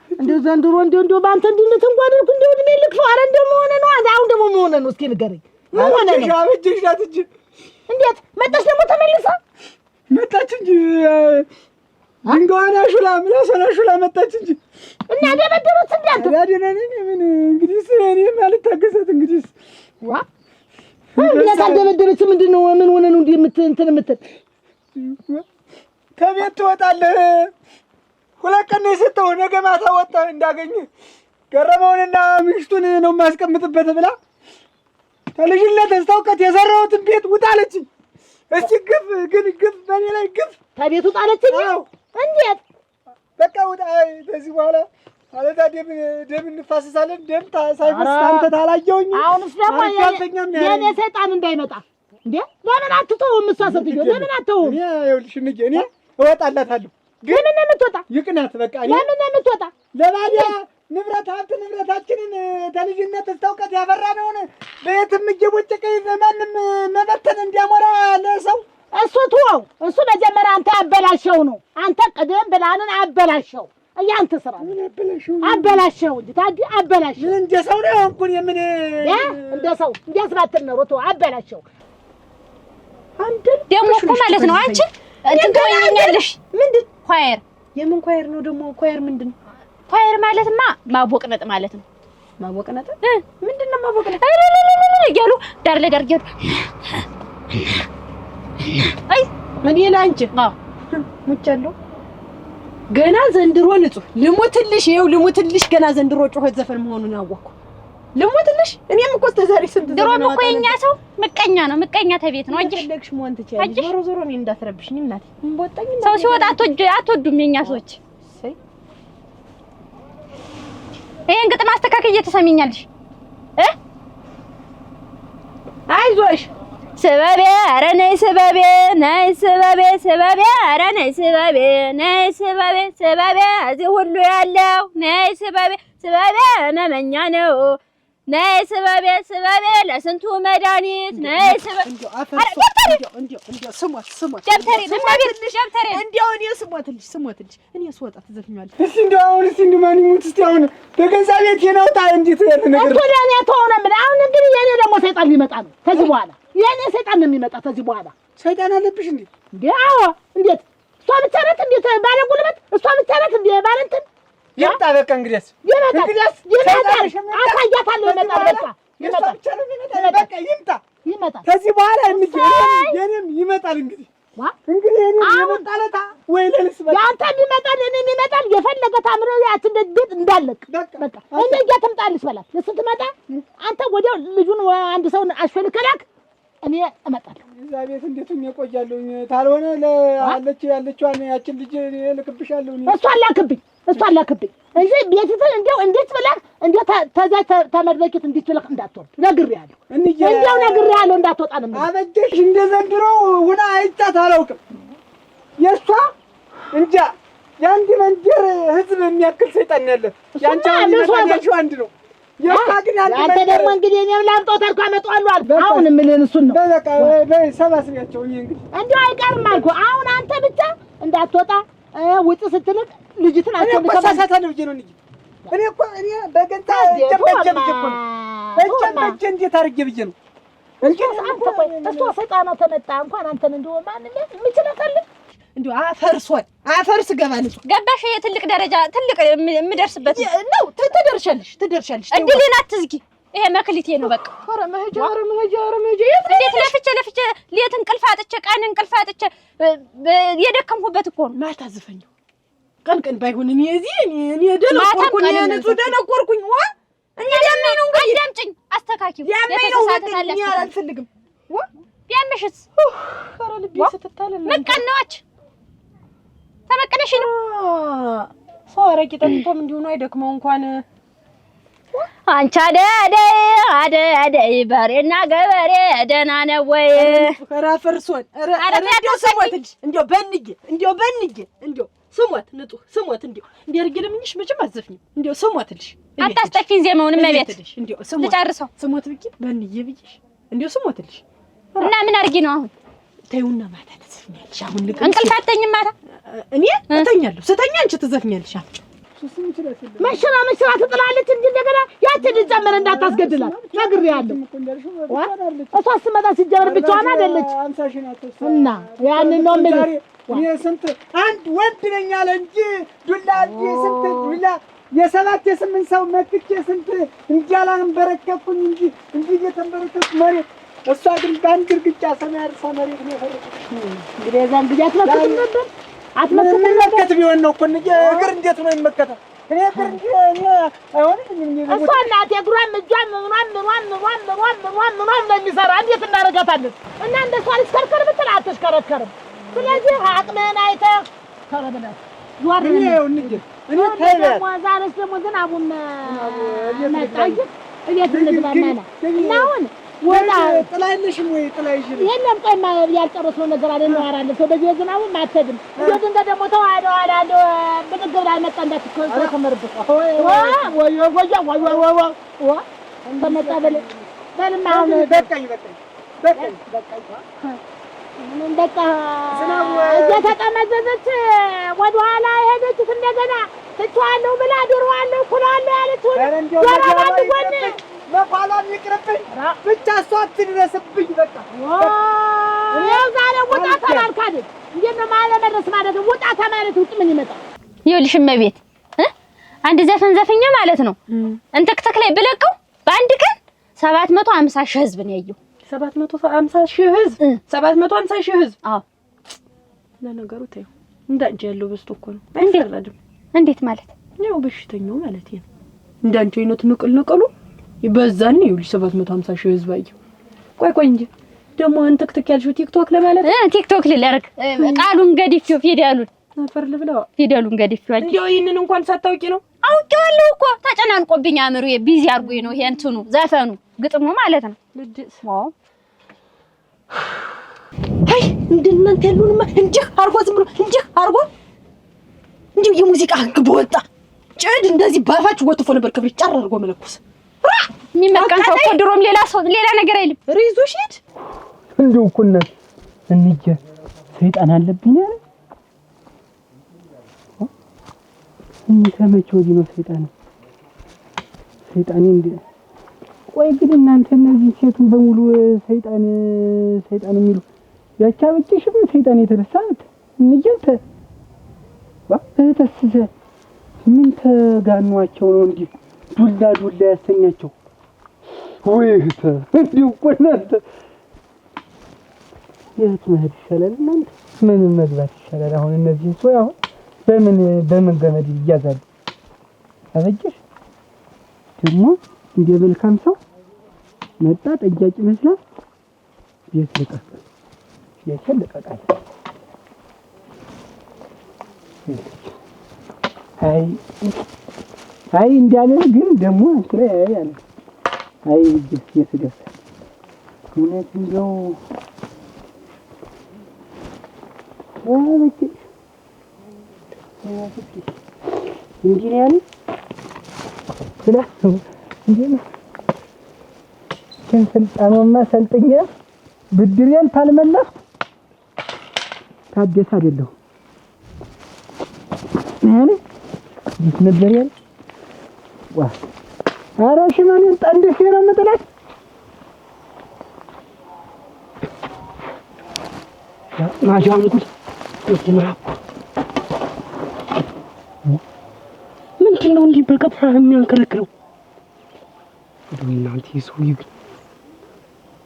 እንደው ዘንድሮ እንደው ባንተ እንድንት እንኳን እንደው እድሜ ልክፈው። ኧረ እንደው ምን ሆነ ነው አሁን ደግሞ ምን ሆነ ነው? እስኪ ንገረኝ ምን ሆነ ነው? አበጀሽ ናት እንጂ እንዴት መጣች ደግሞ ተመልሳ መጣች እንጂ ድንጋዋን አሹላ ምላሷን አሹላ መጣች እንጂ እና ደበደበች እንዴት ያደነኝ ምን እንግዲህ እኔ ማለት ታገሰት እንግዲህ ዋ እንዴት አደበደበች? ምንድነው ምን ሆነ ነው እንትን የምትል ከቤት ትወጣለህ ሁለት ቀን ነው የሰጠው ነገ ማታ ወጣ እንዳገኘ ገረመውንና ምሽቱን ነው የማስቀምጥበት ብላ ከልጅነት እስከ የሰራሁትን ቤት ውጣለች። እስቲ ግፍ በኔ ላይ ግፍ ከቤት ውጣለችኝ። እንዴት በቃ ውጣ። ከዚህ በኋላ አለታ ደም እንፋሰሳለን። ደም ሳይፈስ አንተ ታላየውኝ። አሁንስ ደግሞ የኔ ሰይጣን እንዳይመጣ እንዴ ለምን አትተውም? እሷ ስትጆ ለምን አትተውም? ይኸውልሽ እኔ እወጣላታለሁ። ግን ምን የምትወጣ ይቅናት በቃ ለምን የምትወጣ ለባዲያ ንብረታችንን ተልጅነት እስከ ያፈራነውን በየትም እየቦጨቀ ማንም መበተን እንዲያሞራ ለሰው እሱ ተወው። እሱ መጀመሪያ አንተ ያበላሸው ነው። አንተ ቅድም ብላንን አበላሸው። ያንተ ስራ አበላሸው እንጂ ታዲያ አበላሸው። ምን እንደ ሰው ነው እንኩን የምን እንደ ሰው እንዲያስባትን ነው ሮቶ አበላሸው። አንድ ደግሞ እኮ ማለት ነው አንቺ እንትን ትሆኛለሽ። ምንድን ኳየር የምን ኳየር ነው ደግሞ? ኳየር ምንድን? ኳየር ማለትማ ማቦቅነጥ ማለት ነው። ማቦቅነጥ ምንድን ነው? ማቦቅነጥ እያሉ ዳር ለዳር እያሉ አይ እኔ ላንቺ ሙቻለሁ ገና ዘንድሮ ንጹህ ልሙትልሽ። ይኸው ልሙትልሽ ገና ዘንድሮ ጮኸት ዘፈን መሆኑን አወቅኩ። ልሙትልሽ እኔም እኮ ተዛሬ ስንት ድሮም እኮ የኛ ሰው ምቀኛ ነው። ምቀኛ ተቤት ነው እንጂ ፈለግሽ መሆን ትችያለሽ። ዞሮ እኔ እንዳትረብሽኝ እናቴ። እንቦጣኝ ሰው ሲወጣ አትወዱም የኛ ሰዎች። ይሄን ግጥም አስተካክዬ ተሰሚኛለሽ አይዞሽ ስበቤ ኧረ ነይ ስበቤ ነይ ስበቤ ስበቤ ኧረ ነይ ስበቤ ነይ ስበቤ ስበቤ እዚህ ሁሉ ያለው ነይ ስበቤ ስበቤ ነመኛ ነው ነይ ስበቤ ስበቤ ለስንቱ መድኃኒት ነይ ስበቤ እንዴው ስሟት ደብተሬ ለማቤትልሽ ደብተሬ እንዴው እኔ ስሟትልሽ እኔ ስወጣ ትዘፍኛለሽ። እስቲ እንዴው አሁን እስቲ ማን ይሙት እስቲ አሁን በገዛ ቤት የነውጣ እንዴት ያለ ነገር እኮ ለኔ ተሆነ ምን አሁን እንግዲህ የኔ ደግሞ ሰይጣን ሊመጣ ነው ከዚህ በኋላ የኔ ሰይጣን ነው የሚመጣ ከዚህ በኋላ። ሰይጣን አለብሽ እንዴ? አዎ እንዴት እሷ ብቻ ናት እንዴት ባለ ጉልበት እሷ ብቻ ናት እንዴ ባለ እንትን ይምጣ በቃ እንግዲያስ ይመጣል አሳያታለሁ። በቃ ይምጣ ከዚህ በኋላ የኔም ይመጣል እንግዲህ የኔም ይመጣለታ ወይ ለልስ በቃ ያንተ ይመጣል እኔም ይመጣል። የፈለገ ታምሮ ያችን ቤት እንዳለቅ በቃ እኔ እያተምጣልሽ በላት ለስትመጣ አንተ ወዲያው ልጁን አንድ ሰው አሽፈልከላክ እኔ እመጣለሁ። እዛ ቤት እንዴት ነው ቆያለሁ? ታልሆነ ያለችዋን ያችን ልጅ ልክብሻለሁ። እሷ ላክብኝ እንጂ ቤትህን እንደው እንዴት ብለህ እንደው ተዛ ተመድረኪት እንዴት ብለህ እንዳትወርድ ነግሬሃለሁ። እንደው ነግሬሃለሁ እንዳትወጣ ነው። አበጀሽ እንደ ዘንድሮ ሁና አይቻት አላውቅም። የእሷ እንጃ የአንድ መንደር ህዝብ የሚያክል ሰይጣን ያለ ያንቺ አንድ ነው። አንተ ደግሞ እንግዲህ እኔም ላምጣው ታልኩ አመጣዋለሁ አልኩ። አሁን የምልህን እሱን ነው። በቃ ሰባስቢያቸው እንግዲህ እንደው አይቀርም አልኩህ። አሁን አንተ ብቻ እንዳትወጣ ውጭ ስትልቅ ልጅቱን አትከሳሳታለሁ ብዬ ነው እንጂ እኔ በገንታ እጀመጀ እንዴት አድርጌ ብዬ ነው እንጂ አንተ ቆይ እሷ ሰይጣኗ ተመጣ እንኳን አንተን እንደው ማንነት የምችላታለ እንደው አፈርስ ገባልሽ ገባሽ። የትልቅ ደረጃ ትልቅ የምደርስበት ነው። ትደርሻለሽ እድሌን አትዝጊ። ይሄ መክሊቴ ነው በቃ። ኧረ መሄጃ እንዴት ለፍቼ ሌት እንቅልፍ አጥቼ ቀን እንቅልፍ አጥቼ የደከምኩበት እኮ ነው። ማታ ዝፈኝ ቀን ባይሆን እኔ ደነቆርኩኝ ዋ እኔ ያመኝ ነው እንግዲህ አዳምጪኝ አስተካኪው የተሳሳተ ታለ አልፈልግም ቢያምሽስ ኧረ ልቤ ስትታለል መቀናዎች ተመቀነሽ ነው ሰው አረቂ ጠጥቶም እንዲሁ ነው አይደክመው እንኳን አንቺ አደይ በሬና ገበሬ ደህና ነው ወይ? ኧረ ፈርሶን ኧረ እንደው ስሞት እንደው በንጌ እንደው ስሞት ንጡህ ስሞት እንደው እንዲያርግልምኝሽ መቼም አትዘፍኝም እንደው ስሞትልሽ አታስጠፊኝ ዜማውንም መቤት እንደው ልጨርሰው ስሞት ብዬ በንዬ ብዬሽ እንደው ስሞትልሽ እና ምን አድርጊ ነው አሁን? ተይውና ማታ ትዘፍኛለሽ። አሁን ልክ እንቅልፍ አትተኝም ማታ? እኔ እተኛለሁ። ስተኛ አንቺ ትዘፍኛለሽ። መሽራ ትጥላለች እንጂ እንደገና ያችን ልጨምር እንዳታስገድላት ነግሬያለሁ። እሷ ስትመጣ ሲጀምር ብቻዋን አይደለች እና ያንን ነው የምልህ። እኔ ስንት አንድ ወንድ ነኝ አለ እንጂ ዱላ ስንት ዱላ የሰባት የስምንት ሰው መክቼ ስንት እንጃላን በረከኩኝ እንጂ እንዲህ እየተንበረከኩ መሬት እሷ ግን በአንድ እርግጫ ሰማይ አርሳ መሬት ነው የፈረቀች። እንግዲህ የዛን ጊዜ አትመክትም ነበር መከት ቢሆን ነው እኮ እግር እንዴት ነው የሚመከተው? እኔ እግር እኔ አይሆንም። እሷ እናቴ እግሯም እጇም ምኗም ነው የሚሰራ። እንዴት እናደርጋታለን? እና እንደሷ ልትከርከር ብትል አትሽከረከርም። ስለዚህ አቅምህን አይተህ ከረብላት ዟር እኔ ታይበል ዛሬስ ደግሞ ዝናቡም መጣይ እቤት እንግባና እና አሁን ወላ ጥላይልሽም ወይ ጥላይሽም የለም። ቆይማ ያልጨረስነው ነገር አለ ነው አራለ ሰው በዚህ ዝናቡ ማተድም እንደዚህ እንደ ደግሞ ተዋህደዋል አለ ብድግ ብላ መጣ እንዳትከመርበት ወይ እንደመጣ በልማ አሁን በቃኝ ምን በቃ እየተጠመዘዘች ወደ ኋላ ሄደች። እንደገና ትቻለሁ ብላ ዶሮዋለሁ ኩላለሁ ያለችው ዶሮዋለሁ ጎን መቋላም ይቅርብኝ ብቻ እሷ አትድረስብኝ። በቃ እኔ ዛሬ ውጣ ተባልክ አይደል? እንዴት ነው ማለመድረስ ማለት ነው? ውጣ ተማለት ውጭ ምን ይመጣል? ይኸውልሽ እመቤት አንድ ዘፈን ዘፈኛ ማለት ነው እንተክተክ ላይ ብለቀው በአንድ ቀን 750 ሺህ ህዝብ ነው ያየው። 750 ሺህ ህዝብ 750 ሺህ ህዝብ። አዎ ለነገሩ ተይው እንዳንቺ ያለው በስቶ እኮ ነው። አይፈረድም። እንዴት ማለት ነው? በሽተኛው ማለት ነው። እንዳንቺ አይነት ንቅሉ ይበዛን ነው። 750 ሺህ ህዝብ አየው። ቆይ እንጂ ደግሞ እንተክተክ ያልሽው ቲክቶክ ለማለት ቲክቶክ ልለርክ ቃሉን ገድፊው ፊደሉን አፈር ልብላው ፊደሉን ገድፊው አለ። እንደው ይሄንን እንኳን ሳታውቂ ነው? አውቄዋለሁ እኮ ተጨናንቆብኝ አእምሮዬ ቢዚ አድርጎኝ ነው። ይሄ እንትኑ ዘፈኑ ግጥሙ ማለት ነው። ዋው አይ እንደናንተ ያሉንማ እንጂ አርጎ ዝም ብሎ እንጂ አርጎ እንጂ የሙዚቃ ህግ በወጣ ጭድ እንደዚህ ባፋች ወጥፎ ነበር። ክብር ጫር አርጎ መለኩስ የሚመቀን ሰው እኮ ድሮም ሌላ ነገር አይልም። ሪዞሽ ሄድ እንደው እኮ እንጂ ሰይጣን አለብኝ አይደል? ከመቼ ወዲህ ነው ሰይጣን እንዴ? ቆይ ግን እናንተ እነዚህ ሴቱን በሙሉ ሰይጣን የሚሉ ያቻበችሽም ሰይጣን የተረሳት እንጀንተ ተሰሰ ምን ተጋኗቸው ነው እንዴ? ዱላ ያሰኛቸው ወይታ እንዲሁ እኮ እናንተ የት መሄድ ይሻላል? እናንተ ምን መግባት ይሻላል? አሁን እነዚህ ሰው አሁን በምን ገመድ ይያዛሉ? አበጀሽ ደግሞ እንደ መልካም ሰው መጣ ጠያቂ መስላ የሰለቀቃል። አይ እንዳለ ግን ደግሞ አንተ ያለ አይ የስደስ እውነት እንደው አበጀሽ እንዴ ያለ ስለዚህ እንዴ ከስልጣኑማ ሰልጥኛ ብድሬን ታልመለስ ታደስ አይደለሁ ማለት ነበር ያለ ዋ አራሽ ማንን ጠንድሽ ነው የምጥላት ማጃምኩት ወጥምራኩ ምንድነው እንዲህ በቀጥታ የሚያንከለክለው? እንደው እናንተ የሰውዬ ግን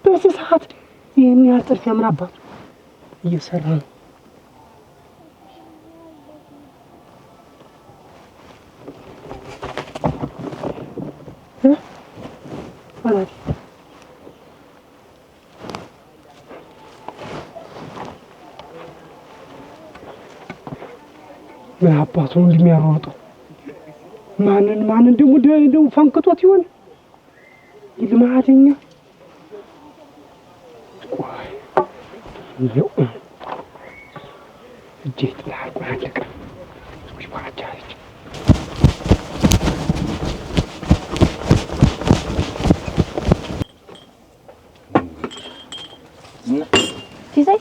በዚህ ሰዓት ይሄን ያህል ጥድፊያ ምን አባቱ እየሰራ ነው? አላቲ ምን አባቱ እንደሚያሮጠው ማንን ደግሞ ፈንክቶት ይሆን ይልማደኛ ቆይ ነው እጄ ጥላል ቆያለቀ ይባቻለች ሲሳይ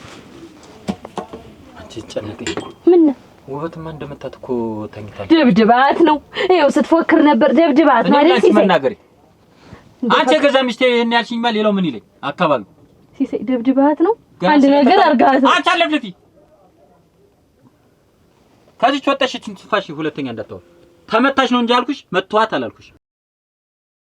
አንቺ ጨነቀኝ ምን ውበትማ እንደመታት እኮ ተኝታለች። ድብድባት ነው ይኸው ስትፎክር ነበር። ድብድባት ማለት ሲሳይ መናገሪ አንቺ ገዛ ሚስቴ ይሄን ያልሽኝማ ሌላው ምን ይለኝ አካባቢ ሲሳይ ድብድባት ነው አንድ ነገር አርጋት አንቺ አለፍልፊ ከዚህ ወጣሽ ትንፋሽ ሁለተኛ እንዳታወራ ተመታሽ ነው እንጂ አልኩሽ መቷት አላልኩሽ